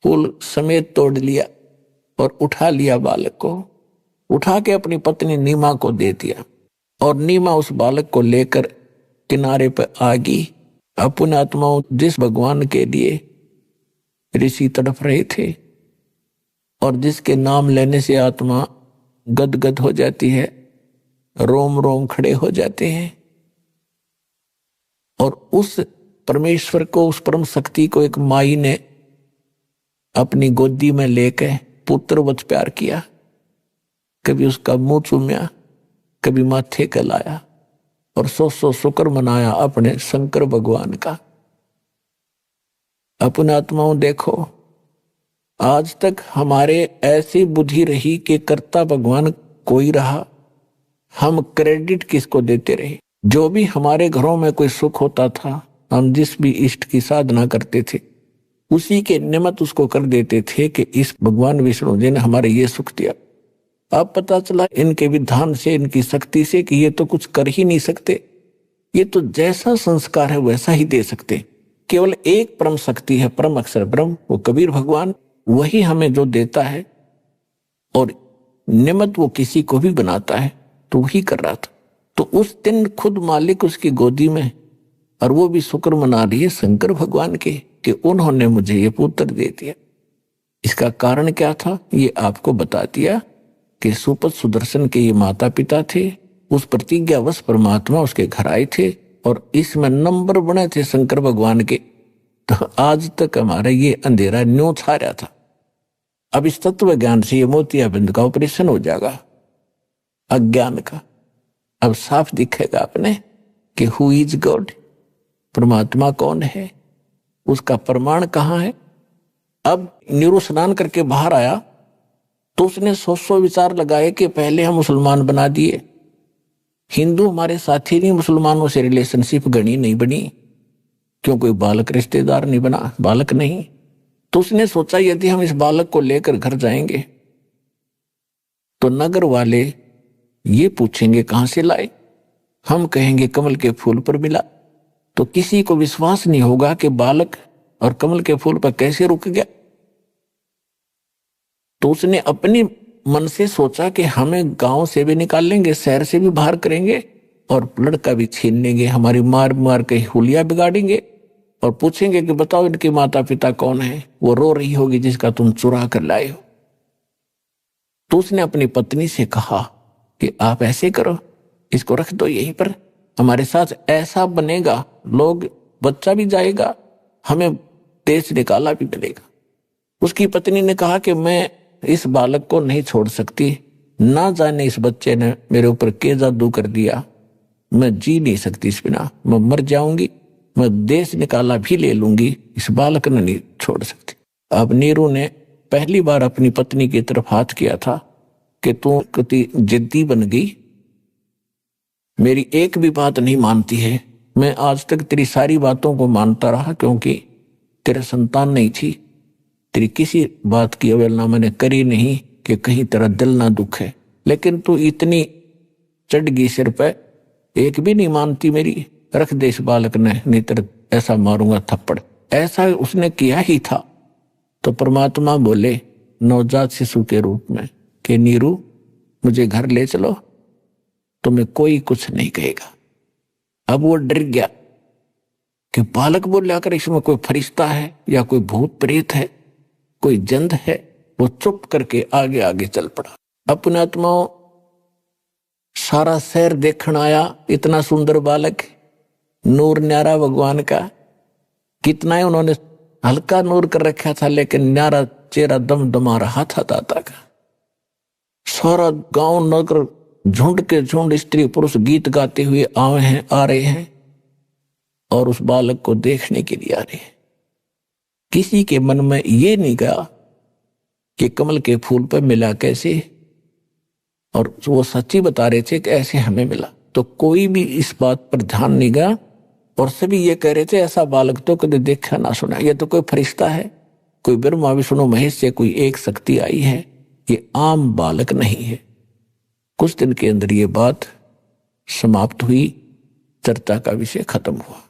फूल समेत तोड़ लिया और उठा लिया बालक को, उठा के अपनी पत्नी नीमा को दे दिया, और नीमा उस बालक को लेकर किनारे पर आ गई। अपने आत्माओं, जिस भगवान के लिए ऋषि तड़प रहे थे और जिसके नाम लेने से आत्मा गदगद हो जाती है, रोम रोम खड़े हो जाते हैं, और उस परमेश्वर को, उस परम शक्ति को एक माई ने अपनी गोदी में लेकर पुत्रवत प्यार किया। कभी उसका मुंह चूम्या, कभी माथे का लाया, और सौ शुक्र मनाया अपने शंकर भगवान का। अपने आत्माओं देखो, आज तक हमारे ऐसी बुद्धि रही कि कर्ता भगवान कोई रहा, हम क्रेडिट किसको देते रहे। जो भी हमारे घरों में कोई सुख होता था, हम जिस भी इष्ट की साधना करते थे, उसी के निमित्त उसको कर देते थे कि इस भगवान विष्णु जी ने हमारे ये सुख दिया। अब पता चला इनके विधान से, इनकी शक्ति से, कि ये तो कुछ कर ही नहीं सकते, ये तो जैसा संस्कार है वैसा ही दे सकते। केवल एक परम शक्ति है, परम अक्षर ब्रह्म, वो कबीर भगवान, वही हमें जो देता है, और निमित्त वो किसी को भी बनाता है, तो वही कर रहा था। तो उस दिन खुद मालिक उसकी गोदी में और वो भी शुक्र मना रही है शंकर भगवान के कि उन्होंने मुझे ये पुत्र दे दिया। इसका कारण क्या था ये आपको बता दिया कि सुपत सुदर्शन के ये माता पिता थे। उस प्रतिज्ञावश परमात्मा उसके घर आए थे और इसमें नंबर बने थे शंकर भगवान के। तो आज तक हमारा ये अंधेरा न्यों छा रहा था। अब इस तत्व ज्ञान से ये मोतियाबिंद का ऑपरेशन हो जाएगा अज्ञान का। अब साफ दिखेगा आपने कि हु इज गॉड, परमात्मा कौन है, उसका प्रमाण कहाँ है। अब नीरू स्नान करके बाहर आया तो उसने 100 विचार लगाए कि पहले हम मुसलमान बना दिए, हिंदू हमारे साथी नहीं, मुसलमानों से रिलेशनशिप गणी नहीं बनी, क्यों कोई बालक रिश्तेदार नहीं बना, बालक नहीं। तो उसने सोचा यदि हम इस बालक को लेकर घर जाएंगे तो नगर वाले ये पूछेंगे कहां से लाए, हम कहेंगे कमल के फूल पर मिला, तो किसी को विश्वास नहीं होगा कि बालक और कमल के फूल पर कैसे रुक गया। तो उसने अपनी मन से सोचा कि हमें गांव से भी निकाल लेंगे, शहर से भी बाहर करेंगे और लड़का भी छीन लेंगे, हमारी मार मार के हुलिया बिगाड़ेंगे और पूछेंगे कि बताओ इनके माता पिता कौन है। वो रो रही होगी जिसका तुम चुरा कर लाए हो। तो उसने अपनी पत्नी से कहा कि आप ऐसे करो, इसको रख दो यहीं पर, हमारे साथ ऐसा बनेगा, लोग बच्चा भी जाएगा, हमें देश निकाला भी मिलेगा। उसकी पत्नी ने कहा कि मैं इस बालक को नहीं छोड़ सकती, ना जाने इस बच्चे ने मेरे ऊपर क्या जादू कर दिया, मैं जी नहीं सकती इस बिना, मैं मर जाऊंगी, मैं देश निकाला भी ले लूंगी, इस बालक ने नहीं छोड़ सकती। अब नीरू ने पहली बार अपनी पत्नी की तरफ हाथ किया था कि तू कितनी जिद्दी बन गई, मेरी एक भी बात नहीं मानती है। मैं आज तक तेरी सारी बातों को मानता रहा क्योंकि तेरे संतान नहीं थी, तेरी किसी बात की अवहेलना मैंने करी नहीं कि कहीं तेरा दिल ना दुखे, लेकिन तू इतनी चढ़ गई सिर पे, एक भी नहीं मानती मेरी, रख दे इस बालक ने, नहीं तेरे ऐसा मारूंगा थप्पड़। ऐसा उसने किया ही था। तो परमात्मा बोले नवजात शिशु के रूप में कि नीरू मुझे घर ले चलो, तुम्हें कोई कुछ नहीं कहेगा। अब वो डर गया कि बालक बोले आकर इसमें कोई फरिश्ता है या कोई भूत प्रेत है, कोई जंद है। वो चुप करके आगे आगे चल पड़ा। अपने आत्माओं सारा शहर देखने आया, इतना सुंदर बालक, नूर न्यारा भगवान का, कितना ही उन्होंने हल्का नूर कर रखा था लेकिन न्यारा चेहरा दमदमा रहा था दाता का। सारा गांव नगर झुंड के झुंड स्त्री पुरुष गीत गाते हुए आ रहे हैं और उस बालक को देखने के लिए आ रहे हैं। किसी के मन में ये नहीं गया कि कमल के फूल पर मिला कैसे, और वो सच्ची बता रहे थे कि ऐसे हमें मिला। तो कोई भी इस बात पर ध्यान नहीं गया और सभी ये कह रहे थे ऐसा बालक तो कभी देखा ना सुना, ये तो कोई फरिश्ता है, कोई ब्रह्मा विष्णु महेश से कोई एक शक्ति आई है, ये आम बालक नहीं है। कुछ दिन के अंदर ये बात समाप्त हुई, चर्चा का विषय खत्म हुआ।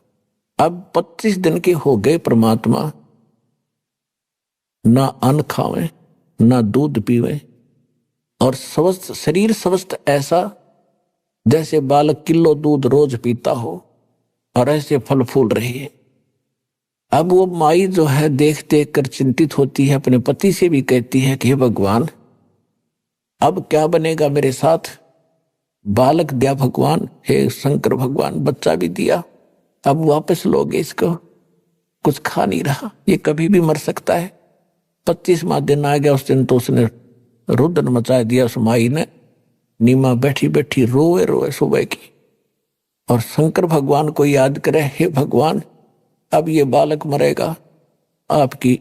अब 25 दिन के हो गए, परमात्मा ना अन्न खावे ना दूध पीवे और स्वस्थ शरीर, स्वस्थ ऐसा जैसे बालक किलो दूध रोज पीता हो और ऐसे फल फूल रहे हैं। अब वो माई जो है देख देख कर चिंतित होती है, अपने पति से भी कहती है कि हे भगवान अब क्या बनेगा मेरे साथ, बालक दिया भगवान, हे शंकर भगवान बच्चा भी दिया, अब वापस लोगे इसको, कुछ खा नहीं रहा, ये कभी भी मर सकता है। 25वां दिन आ गया, उस दिन तो उसने रुदन मचा दिया उस माई ने। नीमा बैठी बैठी रोए रोए सुबह की और शंकर भगवान को याद करे, हे भगवान अब ये बालक मरेगा, आपकी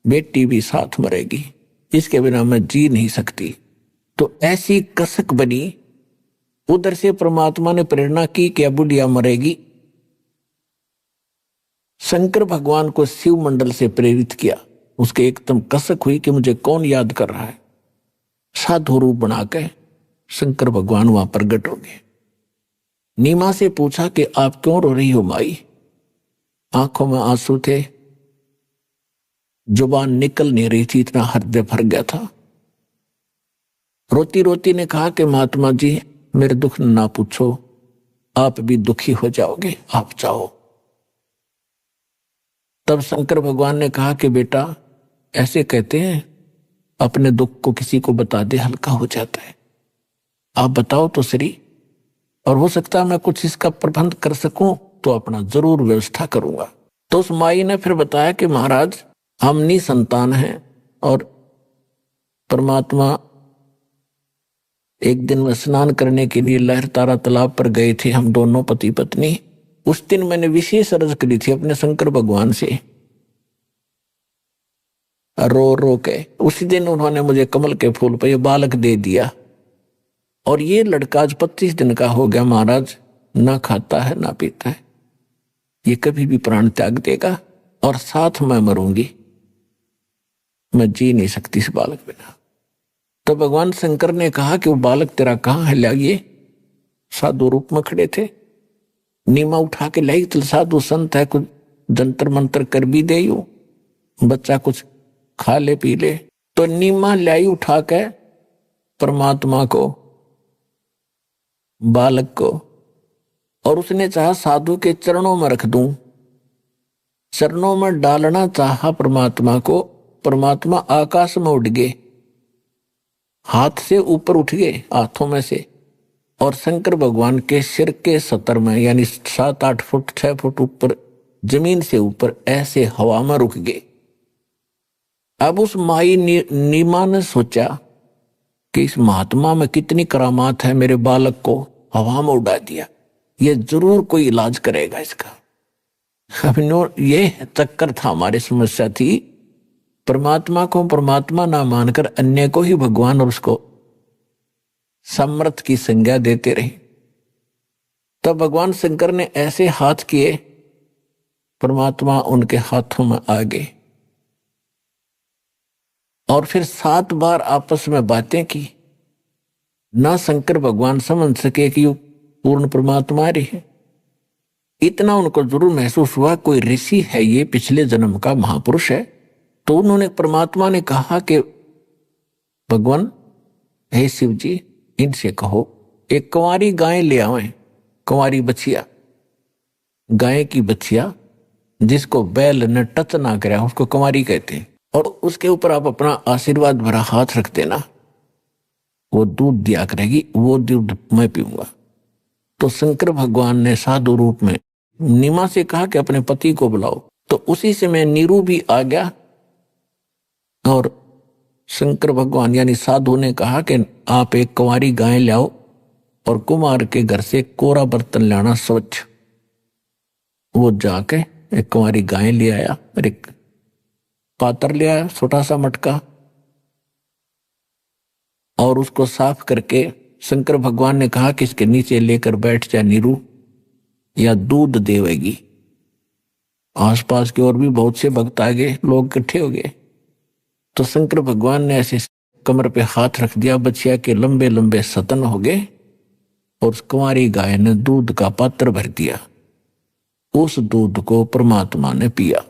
बेटी भी साथ मरेगी, इसके बिना मैं जी नहीं सकती। तो ऐसी कसक बनी। उधर से परमात्मा ने प्रेरणा की कि अब बुढ़िया मरेगी। शंकर भगवान को शिव मंडल से प्रेरित किया। उसके एकदम कसक हुई कि मुझे कौन याद कर रहा है। साधु रूप बना के शंकर भगवान वहां प्रकट हो गए। नीमा से पूछा कि आप क्यों रो रही हो माई? आंखों में आंसू थे, जुबान निकल नहीं रही थी, इतना हृदय भर गया था। रोती रोती ने कहा कि महात्मा जी मेरे दुख ना पूछो, आप भी दुखी हो जाओगे, आप जाओ। तब शंकर भगवान ने कहा कि बेटा ऐसे कहते हैं, अपने दुख को किसी को बता दे हल्का हो जाता है, आप बताओ तो सही, और हो सकता है मैं कुछ इसका प्रबंध कर सकूं तो अपना जरूर व्यवस्था करूंगा। तो उस माई ने फिर बताया कि महाराज हम निसंतान हैं और परमात्मा एक दिन में स्नान करने के लिए लहरतारा तालाब पर गए थे, हम दोनों पति पत्नी। उस दिन मैंने विशेष अर्ज करी थी अपने शंकर भगवान से, रो रो के। उसी दिन उन्होंने मुझे कमल के फूल पर यह बालक दे दिया, और ये लड़का आज 25 दिन का हो गया महाराज, ना खाता है ना पीता है, ये कभी भी प्राण त्याग देगा और साथ मैं मरूंगी, मैं जी नहीं सकती इस बालक बिना। तो भगवान शंकर ने कहा कि वो बालक तेरा कहाँ है, लाइए। साधु रूप में खड़े थे, नीमा उठा के लाई, तो साधु संत है, कुछ जंतर मंत्र कर भी दे, यू बच्चा कुछ खा ले पी ले। तो नीमा लाई उठा के परमात्मा को, बालक को, और उसने चाहा साधु के चरणों में रख दूं। चरणों में डालना चाहा परमात्मा को, परमात्मा आकाश में उड़ गए, हाथ से ऊपर उठ गए, हाथों में से, और शंकर भगवान के सिर के सतर में, यानी 7-8 फुट 6 फुट ऊपर, जमीन से ऊपर ऐसे हवा में रुक गए। अब उस माई नीमा ने सोचा कि इस महात्मा में कितनी करामात है, मेरे बालक को हवा में उड़ा दिया, ये जरूर कोई इलाज करेगा इसका। अब ये चक्कर था, हमारी समस्या थी, परमात्मा को परमात्मा ना मानकर अन्य को ही भगवान और उसको समर्थ की संज्ञा देते रहे। तब भगवान शंकर ने ऐसे हाथ किए, परमात्मा उनके हाथों में आ गए, और फिर 7 बार आपस में बातें की। ना शंकर भगवान समझ सके कि पूर्ण परमात्मा रही है, इतना उनको जरूर महसूस हुआ कोई ऋषि है, ये पिछले जन्म का महापुरुष है। तो उन्होंने, परमात्मा ने कहा कि भगवान हे शिव जी, इनसे कहो एक कुंवारी गाय ले आवें, कुंवारी बछिया, गाय की बछिया जिसको बैल ने टच ना कराया उसको कुंवारी कहते हैं, और उसके ऊपर आप अपना आशीर्वाद भरा हाथ रख देना, वो दूध दिया करेगी, वो दूध मैं पीऊंगा। तो शंकर भगवान ने साधु रूप में नीमा से कहा कि अपने पति को बुलाओ। तो उसी समय नीरू भी आ गया, और शंकर भगवान यानी साधु ने कहा कि आप एक कुंवारी गाय लाओ, और कुमार के घर से कोरा बर्तन लाना स्वच्छ। वो जाके एक कुंवारी गाय ले आया, और एक पात्र ले आया, छोटा सा मटका, और उसको साफ करके शंकर भगवान ने कहा कि इसके नीचे लेकर बैठ जा नीरू, या दूध देवेगी। आसपास के और भी बहुत से भक्त आ गए, लोग इकट्ठे हो गए। तो शंकर भगवान ने ऐसे कमर पे हाथ रख दिया, बछिया के लंबे लंबे सतन हो गए, और उस कुंवारी गाय ने दूध का पात्र भर दिया। उस दूध को परमात्मा ने पिया।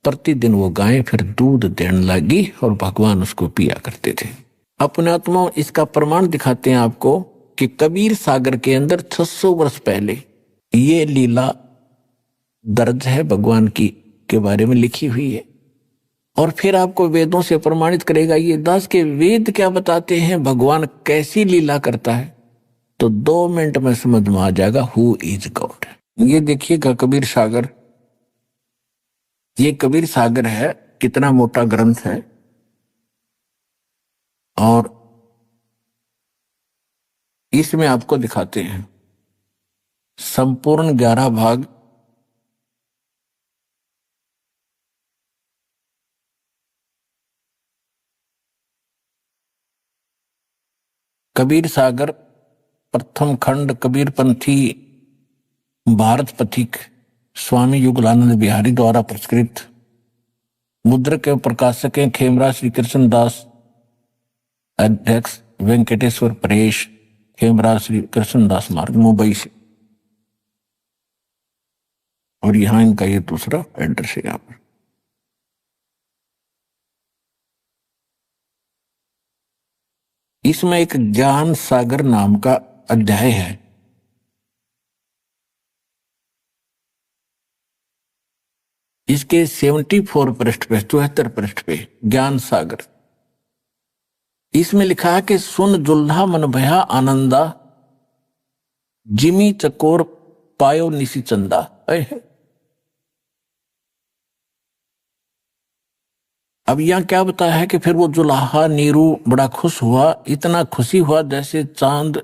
प्रतिदिन वो गाय फिर दूध देने लगी, और भगवान उसको पिया करते थे। अपने आत्मा इसका प्रमाण दिखाते हैं आपको कि कबीर सागर के अंदर 600 वर्ष पहले ये लीला दर्ज है, भगवान की के बारे में लिखी हुई है। और फिर आपको वेदों से प्रमाणित करेगा। ये दास के वेद क्या बताते हैं, भगवान कैसी लीला करता है, तो 2 मिनट में समझ में आ जाएगा हु इज गॉड। ये देखिएगा कबीर सागर, ये कबीर सागर है, कितना मोटा ग्रंथ है, और इसमें आपको दिखाते हैं संपूर्ण 11 भाग। कबीर सागर प्रथम खंड, कबीर पंथी भारत पथिक, स्वामी युगलानंद बिहारी द्वारा प्रस्कृत, मुद्रक के प्रकाशक हैं खेमराज श्री कृष्ण दास, अध्यक्ष वेंकटेश्वर परेश, खेमराज श्री कृष्ण दास मार्ग, मुंबई से। और यहां इनका ये दूसरा एड्रेस है। यहाँ पर इसमें एक ज्ञान सागर नाम का अध्याय है। इसके 74 पृष्ठ पे, 74 पृष्ठ पे ज्ञान सागर, इसमें लिखा है कि सुन जुल्हा मन भया आनंदा, जिमी चकोर पायो निसी चंदा। अब यहां क्या बताया है कि फिर वो जुलाहा नीरू बड़ा खुश हुआ, इतना खुशी हुआ जैसे चांद,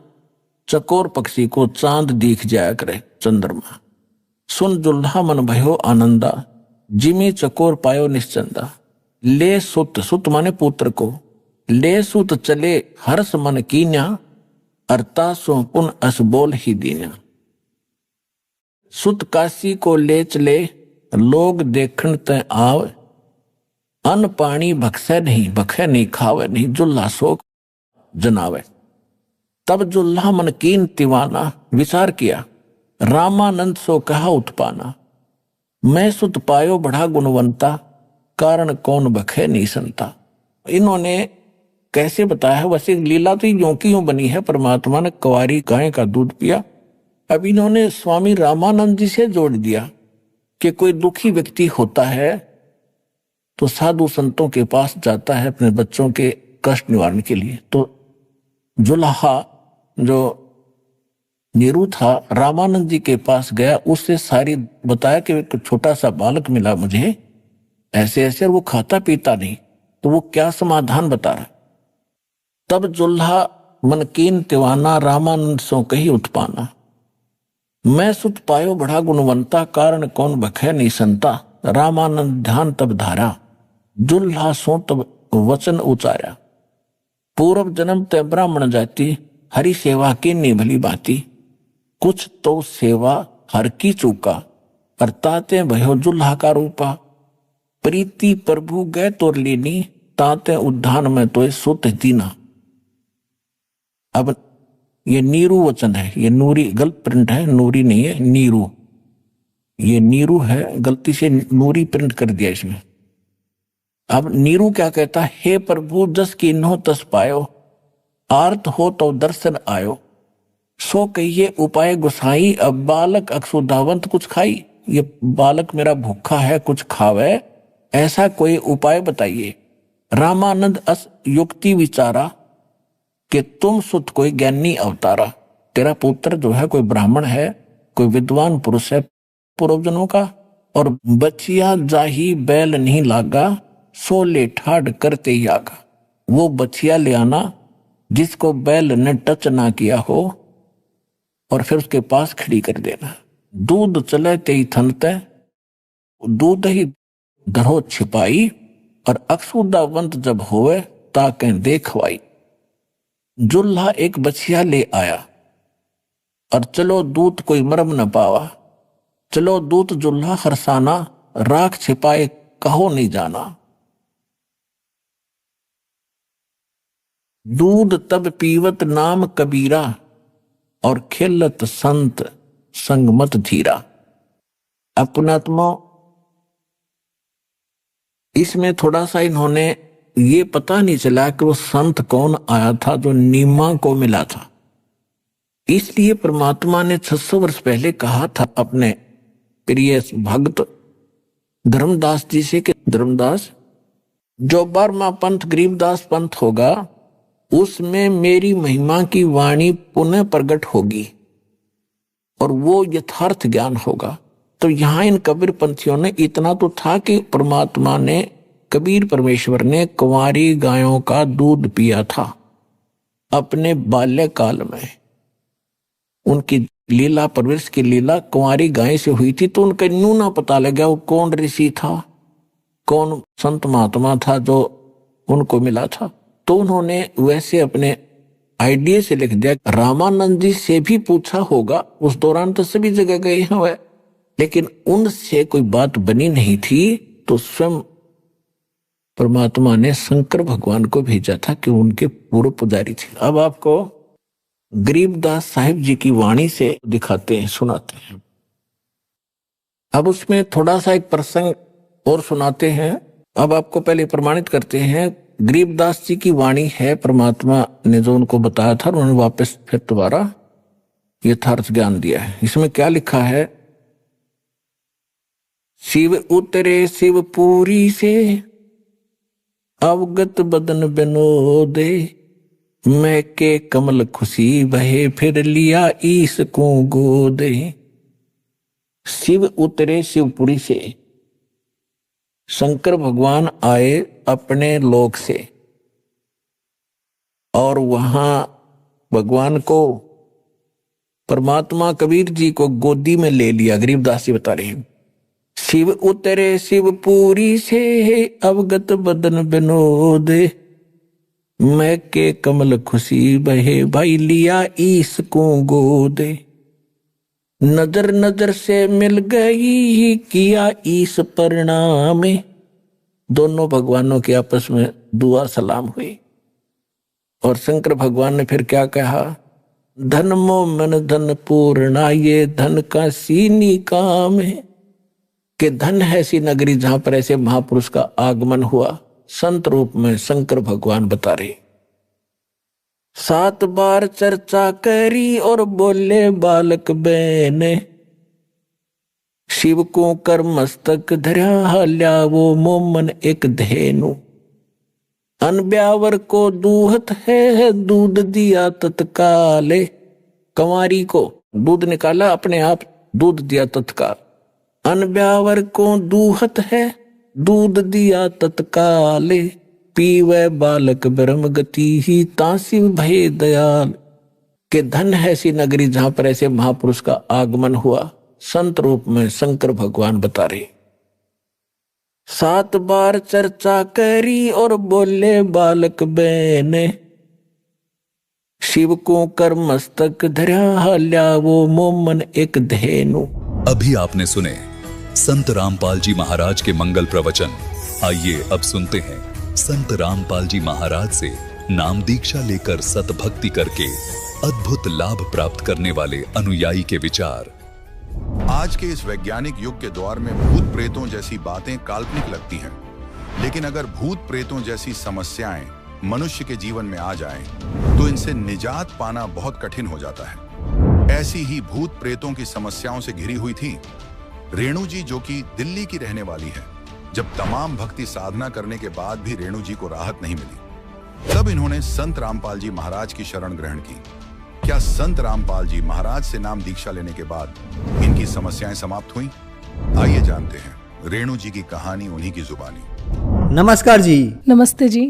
चकोर पक्षी को चांद दिख जाया करे, चंद्रमा। सुन जुल्हा मन भयो आनंदा, जिमी चकोर पायो निश्चंदा। ले सुत, सुत माने पुत्र को, ले सुत चले हर्ष मन कीन्या, अर्ता सो पुन अस बोल ही दीन्या। सुत काशी को ले चले, लोग देखण ते आव, अन्न पानी भक्षे नहीं, भखे नहीं, खावे नहीं, जुल्हा शोक जनावे। तब जुल्हा मन कीन तिवाना, विचार किया, रामानंद सो कहा उत्पाना। मैं सुत पायो बढ़ा गुणवंता, कारण कौन बखे नहीं संता। इन्होंने कैसे बताया है, वैसे लीला तो यूं की यूं बनी है। परमात्मा ने कुंवारी गाय का दूध पिया। अब इन्होंने स्वामी रामानंद जी से जोड़ दिया कि कोई दुखी व्यक्ति होता है तो साधु संतों के पास जाता है अपने बच्चों के कष्ट निवारण के लिए। तो जुल्हा जो नीरू था रामानंद जी के पास गया, उससे सारी बताया कि एक छोटा सा बालक मिला मुझे, ऐसे ऐसे, वो खाता पीता नहीं, तो वो क्या समाधान बता रहा। तब जुल्हा मन कीन तिवाना, रामानंद सो कही उत्पाना। मैं सुत पायो बढ़ा गुणवंता, कारण कौन बखे नहीं संता। रामानंद ध्यान तब धारा, जुल्हा सो तब वचन उचारा। पूर्व जन्म ते ब्राह्मण जाति, हरि सेवा की नहीं भली बाती। कुछ तो सेवा हर की चूका, करताते भयो जुल्हा का रूपा। प्रीति प्रभु गए तोर लीनी, ताते उद्धान में तो सुत दीना। अब ये नीरू वचन है, ये नूरी गलत प्रिंट है, नूरी नहीं है, नीरू। ये नीरू है, गलती से नूरी प्रिंट कर दिया इसमें। अब नीरू क्या कहता है, हे प्रभु जस कीन्हो तस पायो, आर्त हो तो दर्शन आयो। सो कहिए उपाय गुसाई, अब बालक अक्षुधावंत कुछ खाई। ये बालक मेरा भूखा है, कुछ खावे, ऐसा कोई उपाय बताइए। रामानंद अस युक्ति विचारा, कि तुम सुत कोई ज्ञानी अवतारा। तेरा पुत्र जो है कोई ब्राह्मण है, कोई विद्वान पुरुष है पूर्व जन्मों का, और बचिया जाही बैल नहीं लागा, सो ले ठाड़ करते ही आगा। वो बचिया ले आना जिसको बैल ने टच ना किया हो, और फिर उसके पास खड़ी कर देना। दूध चले ते ही थनते, दूध ही धरो छिपाई, और अक्षुदावंत जब होवे ताके देखवाई। जुल्हा एक बछिया ले आया, और चलो दूत कोई मरम न पावा। चलो दूत जुल्हा हरसाना, राख छिपाए कहो नहीं जाना। दूध तब पीवत नाम कबीरा, और खेलत संत संगमत धीरा। अपनात्मा इसमें थोड़ा सा इन्होंने ये पता नहीं चला कि वो संत कौन आया था जो नीमा को मिला था। इसलिए परमात्मा ने 600 वर्ष पहले कहा था अपने प्रिय भक्त धर्मदास जी से कि धर्मदास, जो 12वां पंथ गरीबदास पंथ होगा उसमें मेरी महिमा की वाणी पुनः प्रकट होगी, और वो यथार्थ ज्ञान होगा। तो यहां इन कबीर पंथियों ने इतना तो था कि परमात्मा ने, कबीर परमेश्वर ने कुंवारी गायों का दूध पिया था अपने बाल्यकाल में। उनकी लीला, परवरिश की लीला कुंवारी गाय से हुई थी, तो उनका यूं ना पता लगा वो कौन ऋषि था, कौन संत महात्मा था जो उनको मिला था। तो उन्होंने वैसे अपने आइडिया से लिख दिया। रामानंद जी से भी पूछा होगा, उस दौरान तो सभी जगह गए हैं वह, लेकिन उनसे कोई बात बनी नहीं थी। तो स्वयं परमात्मा ने शंकर भगवान को भेजा था कि उनके पूर्व पुजारी थे। अब आपको गरीबदास साहिब जी की वाणी से दिखाते हैं, सुनाते हैं। अब उसमें थोड़ा सा एक प्रसंग और सुनाते हैं। अब आपको पहले प्रमाणित करते हैं, गरीबदास जी की वाणी है, परमात्मा ने जो उनको बताया था, उन्होंने वापस फिर दोबारा यथार्थ ज्ञान दिया है। इसमें क्या लिखा है, शिव उतरे शिवपुरी से, अवगत बदन विनोदे, मैं के कमल खुशी बहे, फिर लिया ईस को गोदे। शिव उतरे शिवपुरी से, शंकर भगवान आए अपने लोक से और वहां भगवान को, परमात्मा कबीर जी को गोदी में ले लिया। गरीबदास जी बता रहे हैं, शिव उतरे शिवपुरी से, अवगत बदन विनोदे, मैं के कमल खुशी बहे, भाई लिया ईस को गोदे। नजर नजर से मिल गई, किया ईस प्रणाम, दोनों भगवानों के आपस में दुआ सलाम हुई। और शंकर भगवान ने फिर क्या कहा, धन मो मन धन पूर्णा, ये धन का सीनी काम है, कि धन है सी नगरी जहां पर ऐसे महापुरुष का आगमन हुआ। संत रूप में शंकर भगवान बता रहे, 7 बार चर्चा करी और बोले बालक बहने, शिव को कर मस्तक धरा, हाल्या वो मोमन एक धेनु, अनब्यावर को दूहत है, दूध दिया तत्काले, कंवारी को दूध निकाला अपने आप, दूध दिया तत्काल। अनब्यावर को दूहत है, दूध दिया तत्काले, पीवे बालक ब्रह्म गति ही, तासिव भय दयाल, के धन है सी नगरी जहां पर ऐसे महापुरुष का आगमन हुआ। संत रूप में शंकर भगवान बता रहे, 7 बार चर्चा करी और बोले बालक बहने, शिव को कर मस्तक धरा, हाल्या वो मोमन एक धेनु। अभी आपने सुने संत रामपाल जी महाराज के मंगल प्रवचन। आइए अब सुनते हैं संत रामपाल जी महाराज से नाम दीक्षा लेकर सतभक्ति करके अद्भुत लाभ प्राप्त करने वाले अनुयायी के विचार। आज के इस वैज्ञानिक युग के दौर में भूत प्रेतों जैसी बातें काल्पनिक लगती हैं, लेकिन अगर भूत प्रेतों जैसी समस्याएं मनुष्य के जीवन में आ जाएं, तो इनसे निजात पाना बहुत कठिन हो जाता है। ऐसी ही भूत प्रेतों की समस्याओं से घिरी हुई थी रेणु जी, जो कि दिल्ली की रहने वाली है। जब तमाम भक्ति साधना करने के बाद भी रेणु जी को राहत नहीं मिली, तब इन्होंने संत रामपाल जी महाराज की शरण ग्रहण की। क्या संत रामपाल जी महाराज से नाम दीक्षा लेने के बाद इनकी समस्याएं समाप्त हुई? आइए जानते हैं रेणु जी की कहानी उन्हीं की जुबानी। नमस्कार जी। नमस्ते जी।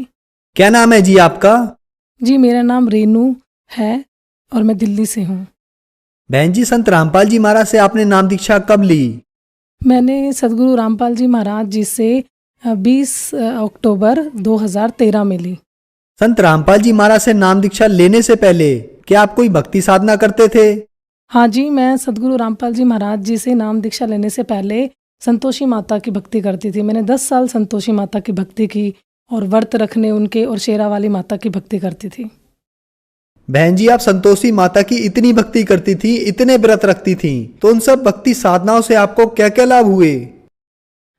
क्या नाम है जी आपका? जी मेरा नाम रेणु है और मैं दिल्ली से हूँ। बहन जी, संत रामपाल जी महाराज से आपने नाम दीक्षा कब ली? मैंने सदगुरु रामपाल जी महाराज जी से 20 अक्टूबर 2013 में ली। संत रामपाल जी महाराज से नाम दीक्षा लेने से पहले क्या आप कोई भक्ति साधना करते थे? हाँ जी, मैं सदगुरु रामपाल जी महाराज जी से नाम दीक्षा लेने से पहले संतोषी माता की भक्ति करती थी। मैंने 10 साल संतोषी माता की भक्ति की और व्रत रखने उनके और शेरा वाली माता की भक्ति करती थी। बहन जी, आप संतोषी माता की इतनी भक्ति करती थी, इतने व्रत रखती थी, तो उन सब भक्ति साधनाओं से आपको क्या क्या लाभ हुए?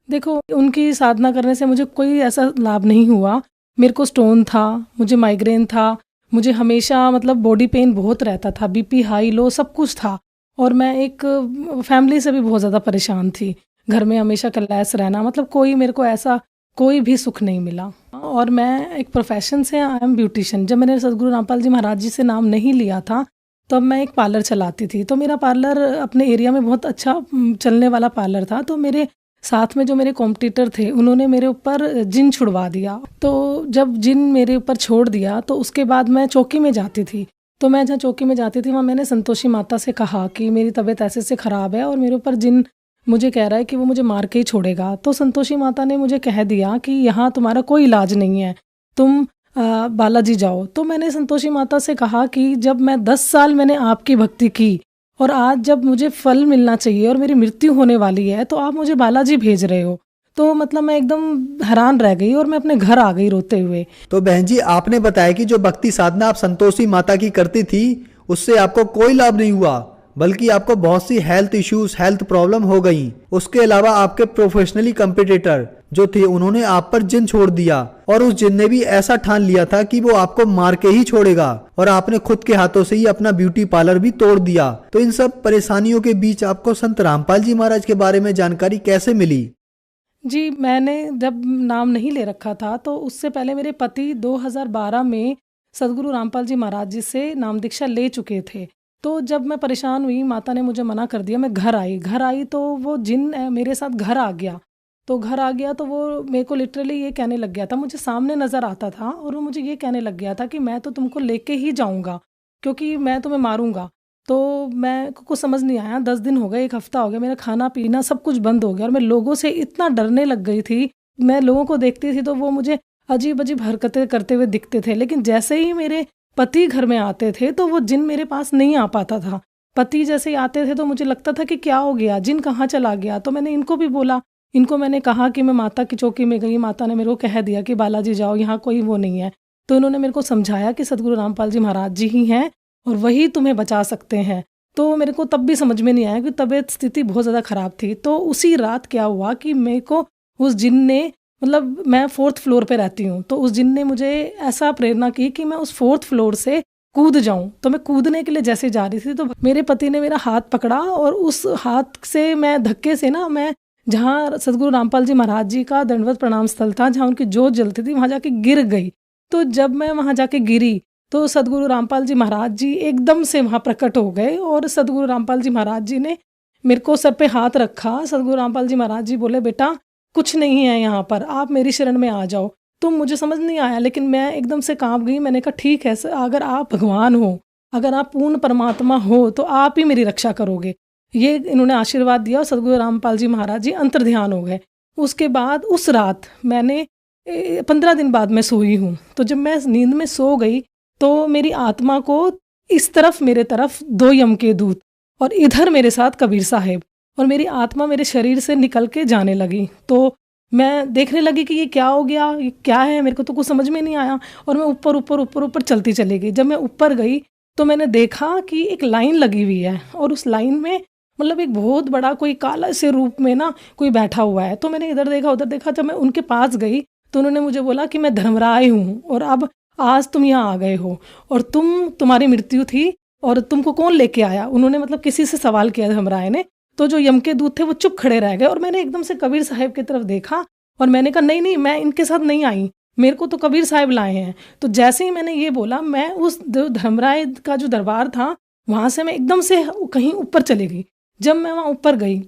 देखो, उनकी साधना करने से मुझे कोई ऐसा लाभ नहीं हुआ। मेरे को स्टोन था, मुझे माइग्रेन था, मुझे हमेशा मतलब बॉडी पेन बहुत रहता था, बीपी हाई लो सब कुछ था, और मैं एक फैमिली से भी बहुत ज़्यादा परेशान थी। घर में हमेशा कलेश रहना, मतलब कोई मेरे को ऐसा कोई भी सुख नहीं मिला। और मैं एक प्रोफेशन से आई एम ब्यूटिशियन। जब मैंने सदगुरु रामपाल जी महाराज जी से नाम नहीं लिया था तब मैं एक पार्लर चलाती थी। तो मेरा पार्लर अपने एरिया में बहुत अच्छा चलने वाला पार्लर था। तो मेरे साथ में जो मेरे कॉम्पिटिटर थे उन्होंने मेरे ऊपर जिन छुड़वा दिया। तो जब जिन मेरे ऊपर छोड़ दिया तो उसके बाद मैं चौकी में जाती थी। तो मैं जहाँ चौकी में जाती थी वहाँ मैंने संतोषी माता से कहा कि मेरी तबीयत ऐसे से ख़राब है और मेरे ऊपर जिन मुझे कह रहा है कि वो मुझे मार के ही छोड़ेगा। तो संतोषी माता ने मुझे कह दिया कि यहाँ तुम्हारा कोई इलाज नहीं है, तुम बालाजी जाओ। तो मैंने संतोषी माता से कहा कि जब मैं 10 साल मैंने आपकी भक्ति की और आज जब मुझे फल मिलना चाहिए और मेरी मृत्यु होने वाली है तो आप मुझे बालाजी भेज रहे हो। तो मतलब मैं एकदम हैरान रह गई और मैं अपने घर आ गई रोते हुए। तो बहन जी, आपने बताया कि जो भक्ति साधना आप संतोषी माता की करती थी उससे आपको कोई लाभ नहीं हुआ, बल्कि आपको बहुत सी हेल्थ इश्यूज, हेल्थ प्रॉब्लम हो गई। उसके अलावा आपके प्रोफेशनली कॉम्पिटिटर जो थे उन्होंने आप पर जिन छोड़ दिया और उस जिन ने भी ऐसा ठान लिया था कि वो आपको मार के ही छोड़ेगा और आपने खुद के हाथों से ही अपना ब्यूटी पार्लर भी तोड़ दिया। तो इन सब परेशानियों के बीच आपको संत रामपाल जी महाराज के बारे में जानकारी कैसे मिली? जी, मैंने जब नाम नहीं ले रखा था तो उससे पहले मेरे पति 2012 में सदगुरु रामपाल जी महाराज जी से नाम दीक्षा ले चुके थे। तो जब मैं परेशान हुई, माता ने मुझे मना कर दिया, मैं घर आई तो वो जिन मेरे साथ घर आ गया। तो घर आ गया तो वो मेरे को लिटरली ये कहने लग गया था, मुझे सामने नज़र आता था और वो मुझे ये कहने लग गया था कि मैं तो तुमको लेके ही जाऊंगा क्योंकि मैं तुम्हें मारूंगा। तो मैं को कुछ समझ नहीं आया। 10 दिन हो गए, 1 हफ्ता हो गया, मेरा खाना पीना सब कुछ बंद हो गया और मैं लोगों से इतना डरने लग गई थी। मैं लोगों को देखती थी तो वो मुझे अजीब अजीब हरकतें करते हुए दिखते थे, लेकिन जैसे ही मेरे पति घर में आते थे तो वो जिन मेरे पास नहीं आ पाता था। पति जैसे ही आते थे तो मुझे लगता था कि क्या हो गया, जिन कहाँ चला गया। तो मैंने इनको भी बोला, इनको मैंने कहा कि मैं माता की चौकी में गई, माता ने मेरे को कह दिया कि बालाजी जाओ, यहाँ कोई वो नहीं है। तो इन्होंने मेरे को समझाया कि सदगुरु रामपाल जी महाराज जी ही हैं और वही तुम्हें बचा सकते हैं। तो मेरे को तब भी समझ में नहीं आया कि तबीयत स्थिति बहुत ज़्यादा ख़राब थी। तो उसी रात क्या हुआ कि मेरे को उस जिन ने, मतलब मैं 4th फ्लोर पे रहती हूँ, तो उस जिन ने मुझे ऐसा प्रेरणा की कि मैं उस 4th फ्लोर से कूद जाऊं। तो मैं कूदने के लिए जैसे जा रही थी तो मेरे पति ने मेरा हाथ पकड़ा और उस हाथ से मैं धक्के से ना, मैं जहाँ सदगुरु रामपाल जी महाराज जी का दंडवत प्रणाम स्थल था, जहाँ उनकी जोत जलती थी, वहाँ जाके गिर गई। तो जब मैं वहाँ जाके गिरी तो सदगुरु रामपाल जी महाराज जी एकदम से वहाँ प्रकट हो गए और सदगुरु रामपाल जी महाराज जी ने मेरे को सर पे हाथ रखा। सदगुरु रामपाल जी महाराज जी बोले, बेटा कुछ नहीं है यहाँ पर, आप मेरी शरण में आ जाओ। तो मुझे समझ नहीं आया, लेकिन मैं एकदम से कांप गई। मैंने कहा ठीक है सर, अगर आप भगवान हो, अगर आप पूर्ण परमात्मा हो तो आप ही मेरी रक्षा करोगे। ये इन्होंने आशीर्वाद दिया और सदगुरु रामपाल जी महाराज जी अंतर्ध्यान हो गए। उसके बाद उस रात मैंने 15 दिन बाद मैं सोई हूँ। तो जब मैं नींद में सो गई तो मेरी आत्मा को इस तरफ मेरे तरफ 2 यम के दूत और इधर मेरे साथ कबीर साहेब, और मेरी आत्मा मेरे शरीर से निकल के जाने लगी। तो मैं देखने लगी कि ये क्या हो गया, ये क्या है, मेरे को तो कुछ समझ में नहीं आया और मैं ऊपर ऊपर ऊपर ऊपर चलती चली गई। जब मैं ऊपर गई तो मैंने देखा कि एक लाइन लगी हुई है और उस लाइन में मतलब एक बहुत बड़ा कोई काला से रूप में ना कोई बैठा हुआ है। तो मैंने इधर देखा उधर देखा। जब मैं उनके पास गई तो उन्होंने मुझे बोला कि मैं धर्मराय हूँ और अब आज तुम यहाँ आ गए हो और तुम्हारी मृत्यु थी और तुमको कौन लेके आया। उन्होंने मतलब किसी से सवाल किया धर्मराय ने। तो जो यम के दूत थे वो चुप खड़े रह गए और मैंने एकदम से कबीर साहब की तरफ देखा और मैंने कहा नहीं मैं इनके साथ नहीं आई, मेरे को तो कबीर साहब लाए हैं। तो जैसे ही मैंने ये बोला, मैं उस धर्मराय का जो दरबार था वहाँ से मैं एकदम से कहीं ऊपर चली गई। जब मैं वहाँ ऊपर गई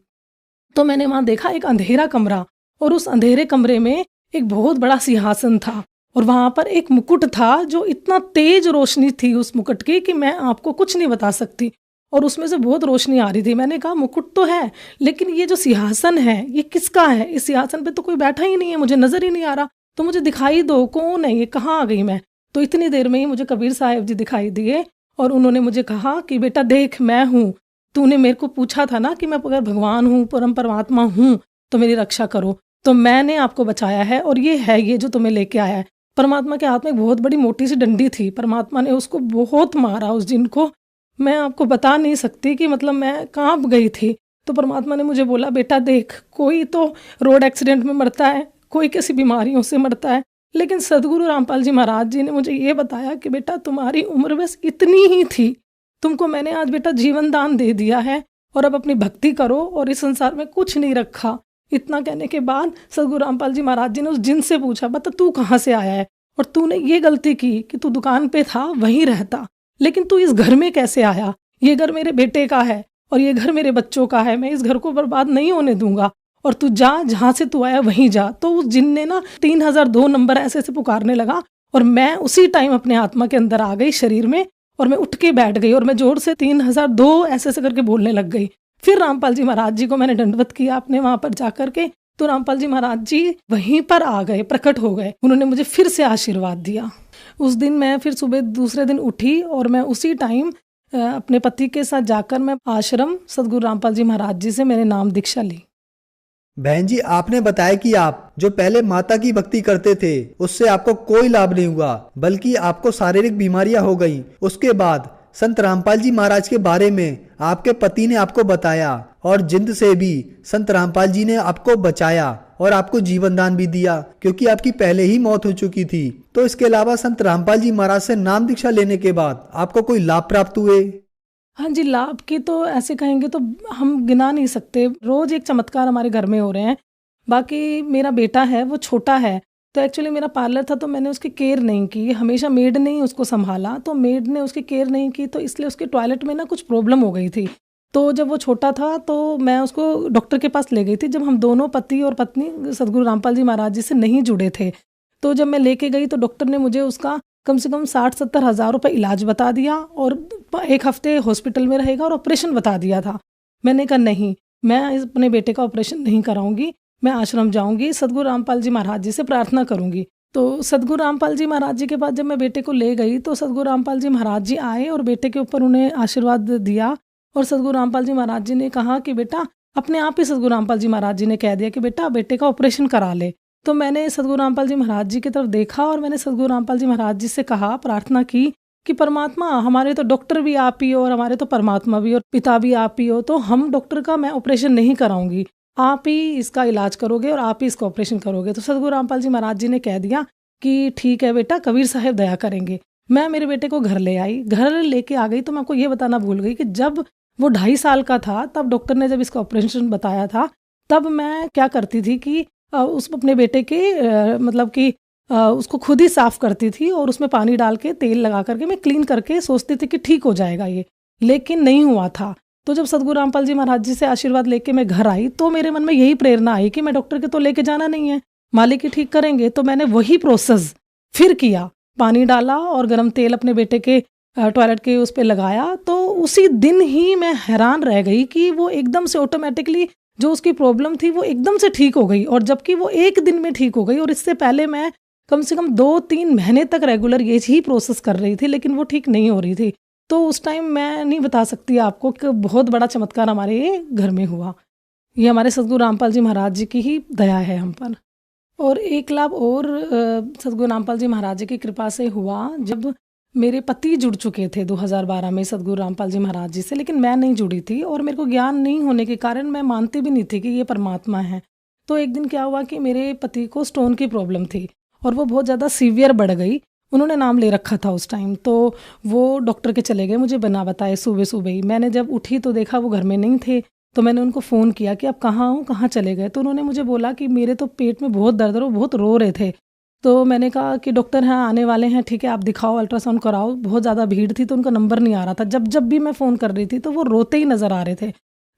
तो मैंने वहाँ देखा एक अंधेरा कमरा और उस अंधेरे कमरे में एक बहुत बड़ा सिंहासन था और वहाँ पर एक मुकुट था जो इतना तेज रोशनी थी उस मुकुट की कि मैं आपको कुछ नहीं बता सकती, और उसमें से बहुत रोशनी आ रही थी। मैंने कहा मुकुट तो है लेकिन ये जो सिंहासन है ये किसका है, इस सिंहासन पे तो कोई बैठा ही नहीं है, मुझे नजर ही नहीं आ रहा, तो मुझे दिखाई दो कौन है ये, कहाँ आ गई मैं। तो इतनी देर में ही मुझे कबीर साहब जी दिखाई दिए और उन्होंने मुझे कहा कि बेटा देख मैं हूँ, तूने मेरे को पूछा था ना कि मैं अगर भगवान हूँ परम परमात्मा हूँ तो मेरी रक्षा करो, तो मैंने आपको बचाया है और ये है ये जो तुम्हें लेके आया है। परमात्मा के हाथ में एक बहुत बड़ी मोटी सी डंडी थी, परमात्मा ने उसको बहुत मारा उस जिन को, मैं आपको बता नहीं सकती कि मतलब मैं कांप गई थी। तो परमात्मा ने मुझे बोला बेटा देख, कोई तो रोड एक्सीडेंट में मरता है, कोई किसी बीमारियों से मरता है, लेकिन सदगुरु रामपाल जी महाराज जी ने मुझे ये बताया कि बेटा तुम्हारी उम्र बस इतनी ही थी, तुमको मैंने आज बेटा जीवन दान दे दिया है और अब अपनी भक्ति करो और इस संसार में कुछ नहीं रखा। इतना कहने के बाद सदगुरु रामपाल जी महाराज जी ने उस जिन से पूछा बता तू कहाँ से आया है और तूने ये गलती की कि तू दुकान पे था वहीं रहता, लेकिन तू इस घर में कैसे आया, ये घर मेरे बेटे का है और ये घर मेरे बच्चों का है, मैं इस घर को बर्बाद नहीं होने दूंगा और तू जा जहाँ से तू आया वहीं जा। तो उस जिन ने ना 3002 नंबर ऐसे ऐसे पुकारने लगा और मैं उसी टाइम अपने आत्मा के अंदर आ गई शरीर में और मैं उठ के बैठ गई और मैं जोर से 3002 ऐसे ऐसे करके बोलने लग गई। फिर रामपाल जी महाराज जी को मैंने दंडवत किया अपने वहां पर जाकर के, तो रामपाल जी महाराज जी वहीं पर आ गए, प्रकट हो गए, उन्होंने मुझे फिर से आशीर्वाद दिया। उस दिन मैं फिर सुबह दूसरे दिन उठी और मैं उसी टाइम अपने पति के साथ जाकर मैं आश्रम सदगुरु रामपाल जी महाराज जी से मैंने नाम दीक्षा ली। बहन जी आपने बताया कि आप जो पहले माता की भक्ति करते थे उससे आपको कोई लाभ नहीं हुआ बल्कि आपको शारीरिक बीमारियां हो गई। उसके बाद संत रामपाल जी महाराज के बारे में आपके पति ने आपको बताया और जिंद से भी संत रामपाल जी ने आपको बचाया और आपको जीवन दान भी दिया, क्योंकि आपकी पहले ही मौत हो चुकी थी। तो इसके अलावा संत रामपाल जी महाराज से नाम दीक्षा लेने के बाद आपको कोई लाभ प्राप्त हुए? हाँ जी, लाभ की तो ऐसे कहेंगे तो हम गिना नहीं सकते, रोज एक चमत्कार हमारे घर में हो रहे हैं। बाकी मेरा बेटा है, वो छोटा है, तो एक्चुअली मेरा पार्लर था, तो मैंने उसकी केयर नहीं की, हमेशा मेड ने ही उसको संभाला, तो मेड ने उसकी केयर नहीं की, तो इसलिए उसके टॉयलेट में ना कुछ प्रॉब्लम हो गई थी। तो जब वो छोटा था तो मैं उसको डॉक्टर के पास ले गई थी, जब हम दोनों पति और पत्नी सदगुरु रामपाल जी महाराज जी से नहीं जुड़े थे। तो जब मैं लेके गई तो डॉक्टर ने मुझे उसका कम से कम 60-70 हज़ार रुपये इलाज बता दिया और 1 हफ्ते हॉस्पिटल में रहेगा और ऑपरेशन बता दिया था। मैंने कहा नहीं, मैं अपने बेटे का ऑपरेशन नहीं कराऊंगी, मैं आश्रम जाऊंगी, सदगुरु रामपाल जी महाराज जी से प्रार्थना करूंगी। तो सदगुरु रामपाल जी महाराज जी के पास जब मैं बेटे को ले गई तो सदगुरु रामपाल जी महाराज जी आए और बेटे के ऊपर उन्हें आशीर्वाद दिया। और सदगुरु रामपाल जी महाराज जी ने कहा कि बेटा, अपने आप ही सदगुरु रामपाल जी महाराज जी ने कह दिया कि बेटा बेटे का ऑपरेशन करा ले। तो मैंने सदगुरु रामपाल जी महाराज जी की तरफ देखा और मैंने सदगुरु रामपाल जी महाराज जी से कहा, प्रार्थना की कि परमात्मा, हमारे तो डॉक्टर भी आप ही हो और हमारे तो परमात्मा भी और पिता भी आप ही हो, तो हम डॉक्टर का मैं ऑपरेशन नहीं कराऊंगी, आप ही इसका इलाज करोगे और आप ही इसका ऑपरेशन करोगे। तो सदगुरु रामपाल जी महाराज जी ने कह दिया कि ठीक है बेटा, कबीर साहब दया करेंगे। मैं मेरे बेटे को घर ले आई, घर लेके आ गई तो मैं आपको ये बताना भूल गई कि जब वो 2.5 साल का था, तब डॉक्टर ने जब इसका ऑपरेशन बताया था, तब मैं क्या करती थी कि उस अपने बेटे के मतलब कि उसको खुद ही साफ करती थी और उसमें पानी डाल के तेल लगा करके मैं क्लीन करके सोचती थी कि ठीक हो जाएगा ये, लेकिन नहीं हुआ था। तो जब सदगुरु रामपाल जी महाराज जी से आशीर्वाद लेके मैं घर आई तो मेरे मन में यही प्रेरणा आई कि मैं डॉक्टर के तो लेके जाना नहीं है, मालिक ही ठीक करेंगे। तो मैंने वही प्रोसेस फिर किया, पानी डाला और गर्म तेल अपने बेटे के टॉयलेट के उस पर लगाया। तो उसी दिन ही मैं हैरान रह गई कि वो एकदम से ऑटोमेटिकली जो उसकी प्रॉब्लम थी वो एकदम से ठीक हो गई, और जबकि वो 1 दिन में ठीक हो गई। और इससे पहले मैं कम से कम 2-3 महीने तक रेगुलर ये ही प्रोसेस कर रही थी, लेकिन वो ठीक नहीं हो रही थी। तो उस टाइम मैं नहीं बता सकती आपको कि बहुत बड़ा चमत्कार हमारे घर में हुआ। ये हमारे सदगुरु रामपाल जी महाराज जी की ही दया है हम पर। और एक लाभ और सदगुरु रामपाल जी महाराज जी की कृपा से हुआ, जब मेरे पति जुड़ चुके थे 2012 में सदगुरु रामपाल जी महाराज जी से, लेकिन मैं नहीं जुड़ी थी और मेरे को ज्ञान नहीं होने के कारण मैं मानती भी नहीं थी कि ये परमात्मा है। तो एक दिन क्या हुआ कि मेरे पति को स्टोन की प्रॉब्लम थी और वो बहुत ज़्यादा सीवियर बढ़ गई। उन्होंने नाम ले रखा था उस टाइम, तो वो डॉक्टर के चले गए मुझे बिना बताए सुबह सुबह ही। मैंने जब उठी तो देखा वो घर में नहीं थे, तो मैंने उनको फ़ोन किया कि आप कहाँ हो, कहाँ चले गए। तो उन्होंने मुझे बोला कि मेरे तो पेट में बहुत दर्द है, वो बहुत रो रहे थे। तो मैंने कहा कि डॉक्टर हैं, आने वाले हैं, ठीक है आप दिखाओ, अल्ट्रासाउंड कराओ। बहुत ज़्यादा भीड़ थी तो उनका नंबर नहीं आ रहा था, जब भी मैं फ़ोन कर रही थी तो वो रोते ही नज़र आ रहे थे।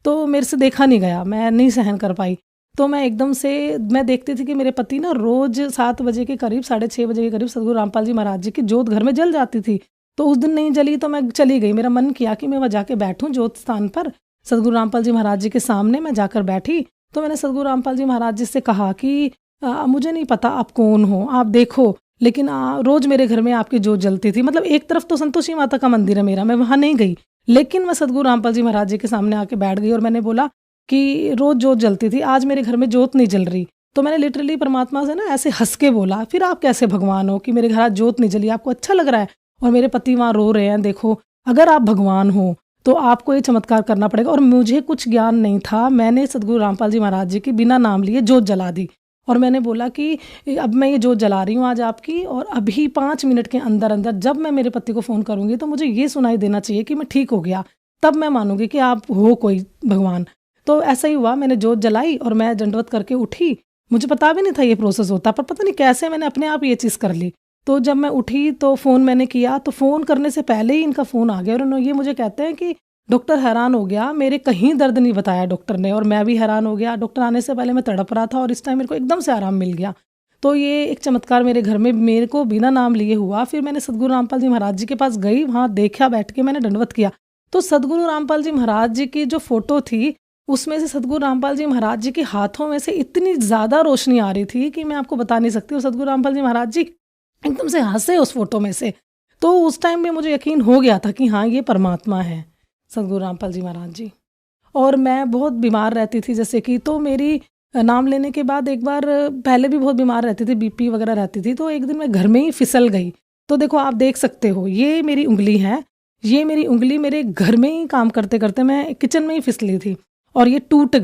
तो मेरे से देखा नहीं गया, मैं नहीं सहन कर पाई। तो मैं एकदम से मैं देखती थी कि मेरे पति ना रोज़ 7 बजे के करीब, 6:30 बजे के करीब सदगुरु रामपाल जी महाराज जी की जोत घर में जल जाती थी। तो उस दिन नहीं जली तो मैं चली गई। मेरा मन किया कि मैं वहाँ जाके बैठूँ जोत स्थान पर, सदगुरु रामपाल जी महाराज जी के सामने मैं जाकर बैठी। तो मैंने सदगुरु रामपाल जी महाराज जी से कहा कि मुझे नहीं पता आप कौन हो, आप देखो, लेकिन रोज़ मेरे घर में आपकी जोत जलती थी। मतलब एक तरफ तो संतोषी माता का मंदिर है मेरा, मैं वहाँ नहीं गई, लेकिन मैं सदगुरु रामपाल जी महाराज जी के सामने आके बैठ गई और मैंने बोला कि रोज़ जोत जलती थी, आज मेरे घर में जोत नहीं जल रही। तो मैंने लिटरली परमात्मा से ना ऐसे हंस के बोला, फिर आप कैसे भगवान हो कि मेरे घर आज जोत नहीं जली, आपको अच्छा लग रहा है और मेरे पति वहाँ रो रहे हैं। देखो, अगर आप भगवान हो तो आपको ये चमत्कार करना पड़ेगा। और मुझे कुछ ज्ञान नहीं था, मैंने सदगुरु रामपाल जी महाराज जी की बिना नाम लिए जोत जला दी और मैंने बोला कि अब मैं ये जोत जला रही हूँ आज आपकी, और अभी 5 मिनट के अंदर अंदर जब मैं मेरे पति को फ़ोन करूँगी तो मुझे ये सुनाई देना चाहिए कि मैं ठीक हो गया, तब मैं मानूंगी कि आप हो कोई भगवान। तो ऐसा ही हुआ, मैंने जोत जलाई और मैं दंडवत करके उठी। मुझे पता भी नहीं था ये प्रोसेस होता, पर पता नहीं कैसे मैंने अपने आप ये चीज़ कर ली। तो जब मैं उठी तो फ़ोन मैंने किया, तो फ़ोन करने से पहले ही इनका फ़ोन आ गया और उन्होंने ये मुझे कहते हैं कि डॉक्टर हैरान हो गया, मेरे कहीं दर्द नहीं बताया डॉक्टर ने, और मैं भी हैरान हो गया। डॉक्टर आने से पहले मैं तड़प रहा था और इस टाइम मेरे को एकदम से आराम मिल गया। तो ये एक चमत्कार मेरे घर में मेरे को बिना नाम लिए हुआ। फिर मैंने सदगुरु रामपाल जी महाराज जी के पास गई, वहाँ देखा, बैठ के मैंने दंडवत किया। तो सदगुरु रामपाल जी महाराज जी की जो फ़ोटो थी उसमें से सदगुरु रामपाल जी महाराज जी के हाथों में से इतनी ज़्यादा रोशनी आ रही थी कि मैं आपको बता नहीं सकती। और सदगुरु रामपाल जी महाराज जी एकदम से हंसे उस फोटो में से। तो उस टाइम में मुझे यकीन हो गया था कि हाँ, ये परमात्मा है सदगुरु रामपाल जी महाराज जी। और मैं बहुत बीमार रहती थी जैसे कि, तो मेरी नाम लेने के बाद एक बार, पहले भी बहुत बीमार रहती थी, बीपी वगैरह रहती थी। तो एक दिन मैं घर में ही फिसल गई। तो देखो आप देख सकते हो, ये मेरी उंगली है, ये मेरी उंगली मेरे घर में ही काम करते करते मैं किचन में ही फिसली थी और ये टूट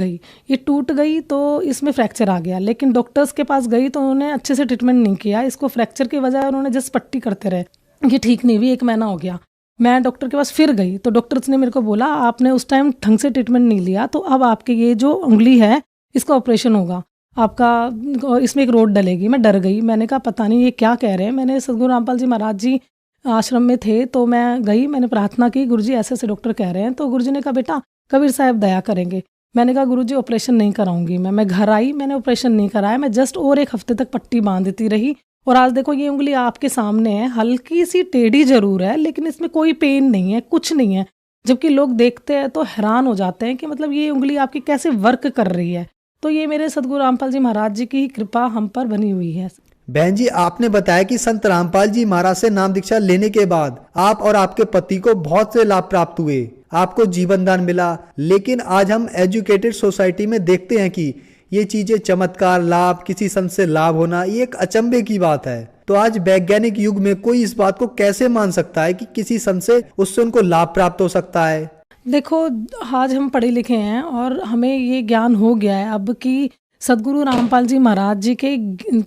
गई तो इसमें फ्रैक्चर आ गया। लेकिन डॉक्टर्स के पास गई तो उन्होंने अच्छे से ट्रीटमेंट नहीं किया, इसको फ्रैक्चर की वजह उन्होंने जस्ट पट्टी करते रहे, ये ठीक नहीं हुई। 1 महीना हो गया, मैं डॉक्टर के पास फिर गई तो डॉक्टर्स ने मेरे को बोला आपने उस टाइम ढंग से ट्रीटमेंट नहीं लिया, तो अब आपके ये जो उंगली है इसका ऑपरेशन होगा, आपका इसमें एक रोड डलेगी। मैं डर गई, मैंने कहा पता नहीं ये क्या कह रहे हैं। मैंने सदगुरु रामपाल जी महाराज जी आश्रम में थे तो मैं गई, मैंने प्रार्थना की, गुरुजी ऐसे ऐसे डॉक्टर कह रहे हैं। तो गुरुजी ने कहा बेटा कबीर साहब दया करेंगे। मैंने कहा गुरुजी ऑपरेशन नहीं कराऊंगी मैं घर आई, मैंने ऑपरेशन नहीं कराया, मैं जस्ट और 1 हफ्ते तक पट्टी बांधती रही। और आज देखो ये उंगली आपके सामने है, हल्की सी टेढ़ी जरूर है लेकिन इसमें कोई पेन नहीं है, कुछ नहीं है। जबकि लोग देखते हैं तो हैरान हो जाते हैं कि मतलब ये उंगली आपकी कैसे वर्क कर रही है। तो ये मेरे सदगुरु रामपाल जी महाराज जी की कृपा हम पर बनी हुई है। बहन जी, आपने बताया कि संत रामपाल जी महाराज से नाम दीक्षा लेने के बाद आप और आपके पति को बहुत से लाभ प्राप्त हुए, आपको जीवन दान मिला। लेकिन आज हम एजुकेटेड सोसाइटी में देखते हैं कि ये चीजें चमत्कार, लाभ, किसी संत से लाभ होना, ये एक अचंभे की बात है। तो आज वैज्ञानिक युग में कोई इस बात को कैसे मान सकता है कि किसी संत से उससे उनको लाभ प्राप्त हो सकता है? देखो आज हम पढ़े लिखे हैं और हमें ये ज्ञान हो गया है अब कि सदगुरु रामपाल जी महाराज जी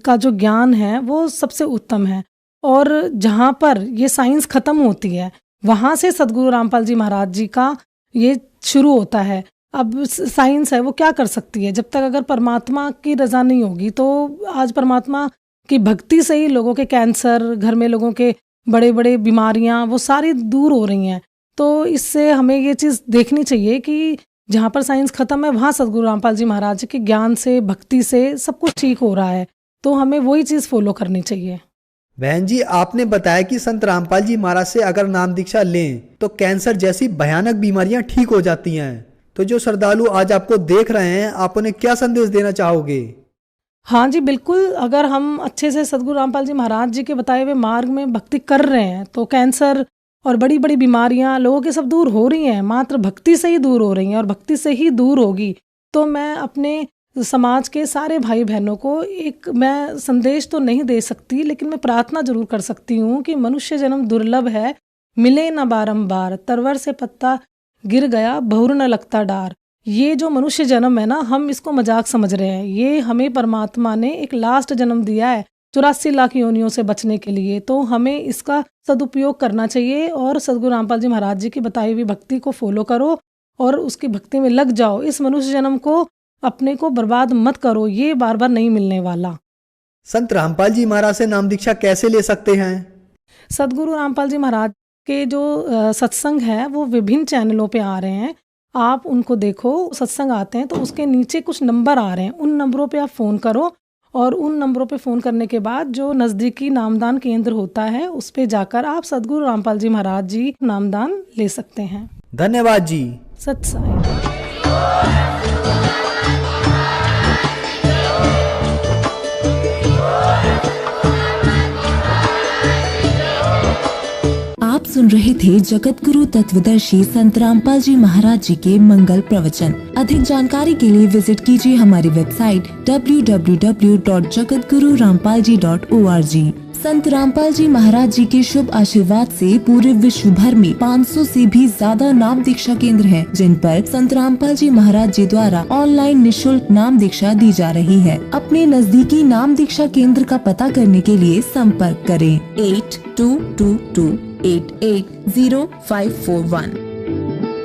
का जो ज्ञान है वो सबसे उत्तम है। और जहाँ पर ये साइंस खत्म होती है वहाँ से सदगुरु रामपाल जी महाराज जी का ये शुरू होता है। अब साइंस है वो क्या कर सकती है, जब तक अगर परमात्मा की रजा नहीं होगी। तो आज परमात्मा की भक्ति से ही लोगों के कैंसर, घर में लोगों के बड़े बड़े बीमारियां वो सारी दूर हो रही हैं। तो इससे हमें ये चीज़ देखनी चाहिए कि जहाँ पर साइंस खत्म है वहाँ सदगुरु रामपाल जी महाराज के ज्ञान से, भक्ति से सब कुछ ठीक हो रहा है। तो हमें वही चीज़ फॉलो करनी चाहिए। बहन जी, आपने बताया कि संत रामपाल जी महाराज से अगर नाम दीक्षा लें तो कैंसर जैसी भयानक बीमारियां ठीक हो जाती हैं। तो जो श्रद्धालु आज आपको देख रहे हैं, आप उन्हें क्या संदेश देना चाहोगे? हाँ जी बिल्कुल, अगर हम अच्छे से सदगुरु रामपाल जी महाराज जी के बताए हुए मार्ग में भक्ति कर रहे हैं तो कैंसर और बड़ी बड़ी बीमारियां लोगों के सब दूर हो रही हैं, मात्र भक्ति से ही दूर हो रही हैं और भक्ति से ही दूर होगी। तो मैं अपने समाज के सारे भाई बहनों को एक मैं संदेश तो नहीं दे सकती, लेकिन मैं प्रार्थना जरूर कर सकती हूँ कि मनुष्य जन्म दुर्लभ है, मिले न बारंबार, तरवर से पत्ता गिर गया बहुर न लगता डार। ये जो मनुष्य जन्म है ना, हम इसको मजाक समझ रहे हैं, ये हमें परमात्मा ने एक लास्ट जन्म दिया है 84 लाख योनियों से बचने के लिए। तो हमें इसका सदुपयोग करना चाहिए और सदगुरु रामपाल जी महाराज जी की बताई हुई भक्ति को फॉलो करो और उसकी भक्ति में लग जाओ। इस मनुष्य जन्म को अपने को बर्बाद मत करो, ये बार बार नहीं मिलने वाला। संत रामपाल जी महाराज से नाम दीक्षा कैसे ले सकते हैं? सदगुरु रामपाल जी महाराज के जो सत्संग है वो विभिन्न चैनलों पे आ रहे हैं, आप उनको देखो, सत्संग आते हैं तो उसके नीचे कुछ नंबर आ रहे हैं, उन नंबरों पे आप फ़ोन करो और उन नंबरों पे फ़ोन करने के बाद जो नज़दीकी नामदान केंद्र होता है उस पे जाकर आप सदगुरु रामपाल जी महाराज जी नामदान ले सकते हैं। धन्यवाद जी। सत साई। आप सुन रहे थे जगत गुरु तत्वदर्शी संत रामपाल जी महाराज जी के मंगल प्रवचन। अधिक जानकारी के लिए विजिट कीजिए हमारी वेबसाइट www.jagatgururampalji.org। संत रामपाल जी महाराज जी के शुभ आशीर्वाद से पूरे विश्व भर में 500 से भी ज्यादा नाम दीक्षा केंद्र हैं, जिन पर संत रामपाल जी महाराज जी द्वारा ऑनलाइन निशुल्क नाम दीक्षा दी जा रही है। अपने नजदीकी नाम दीक्षा केंद्र का पता करने के लिए संपर्क करें 8222880541।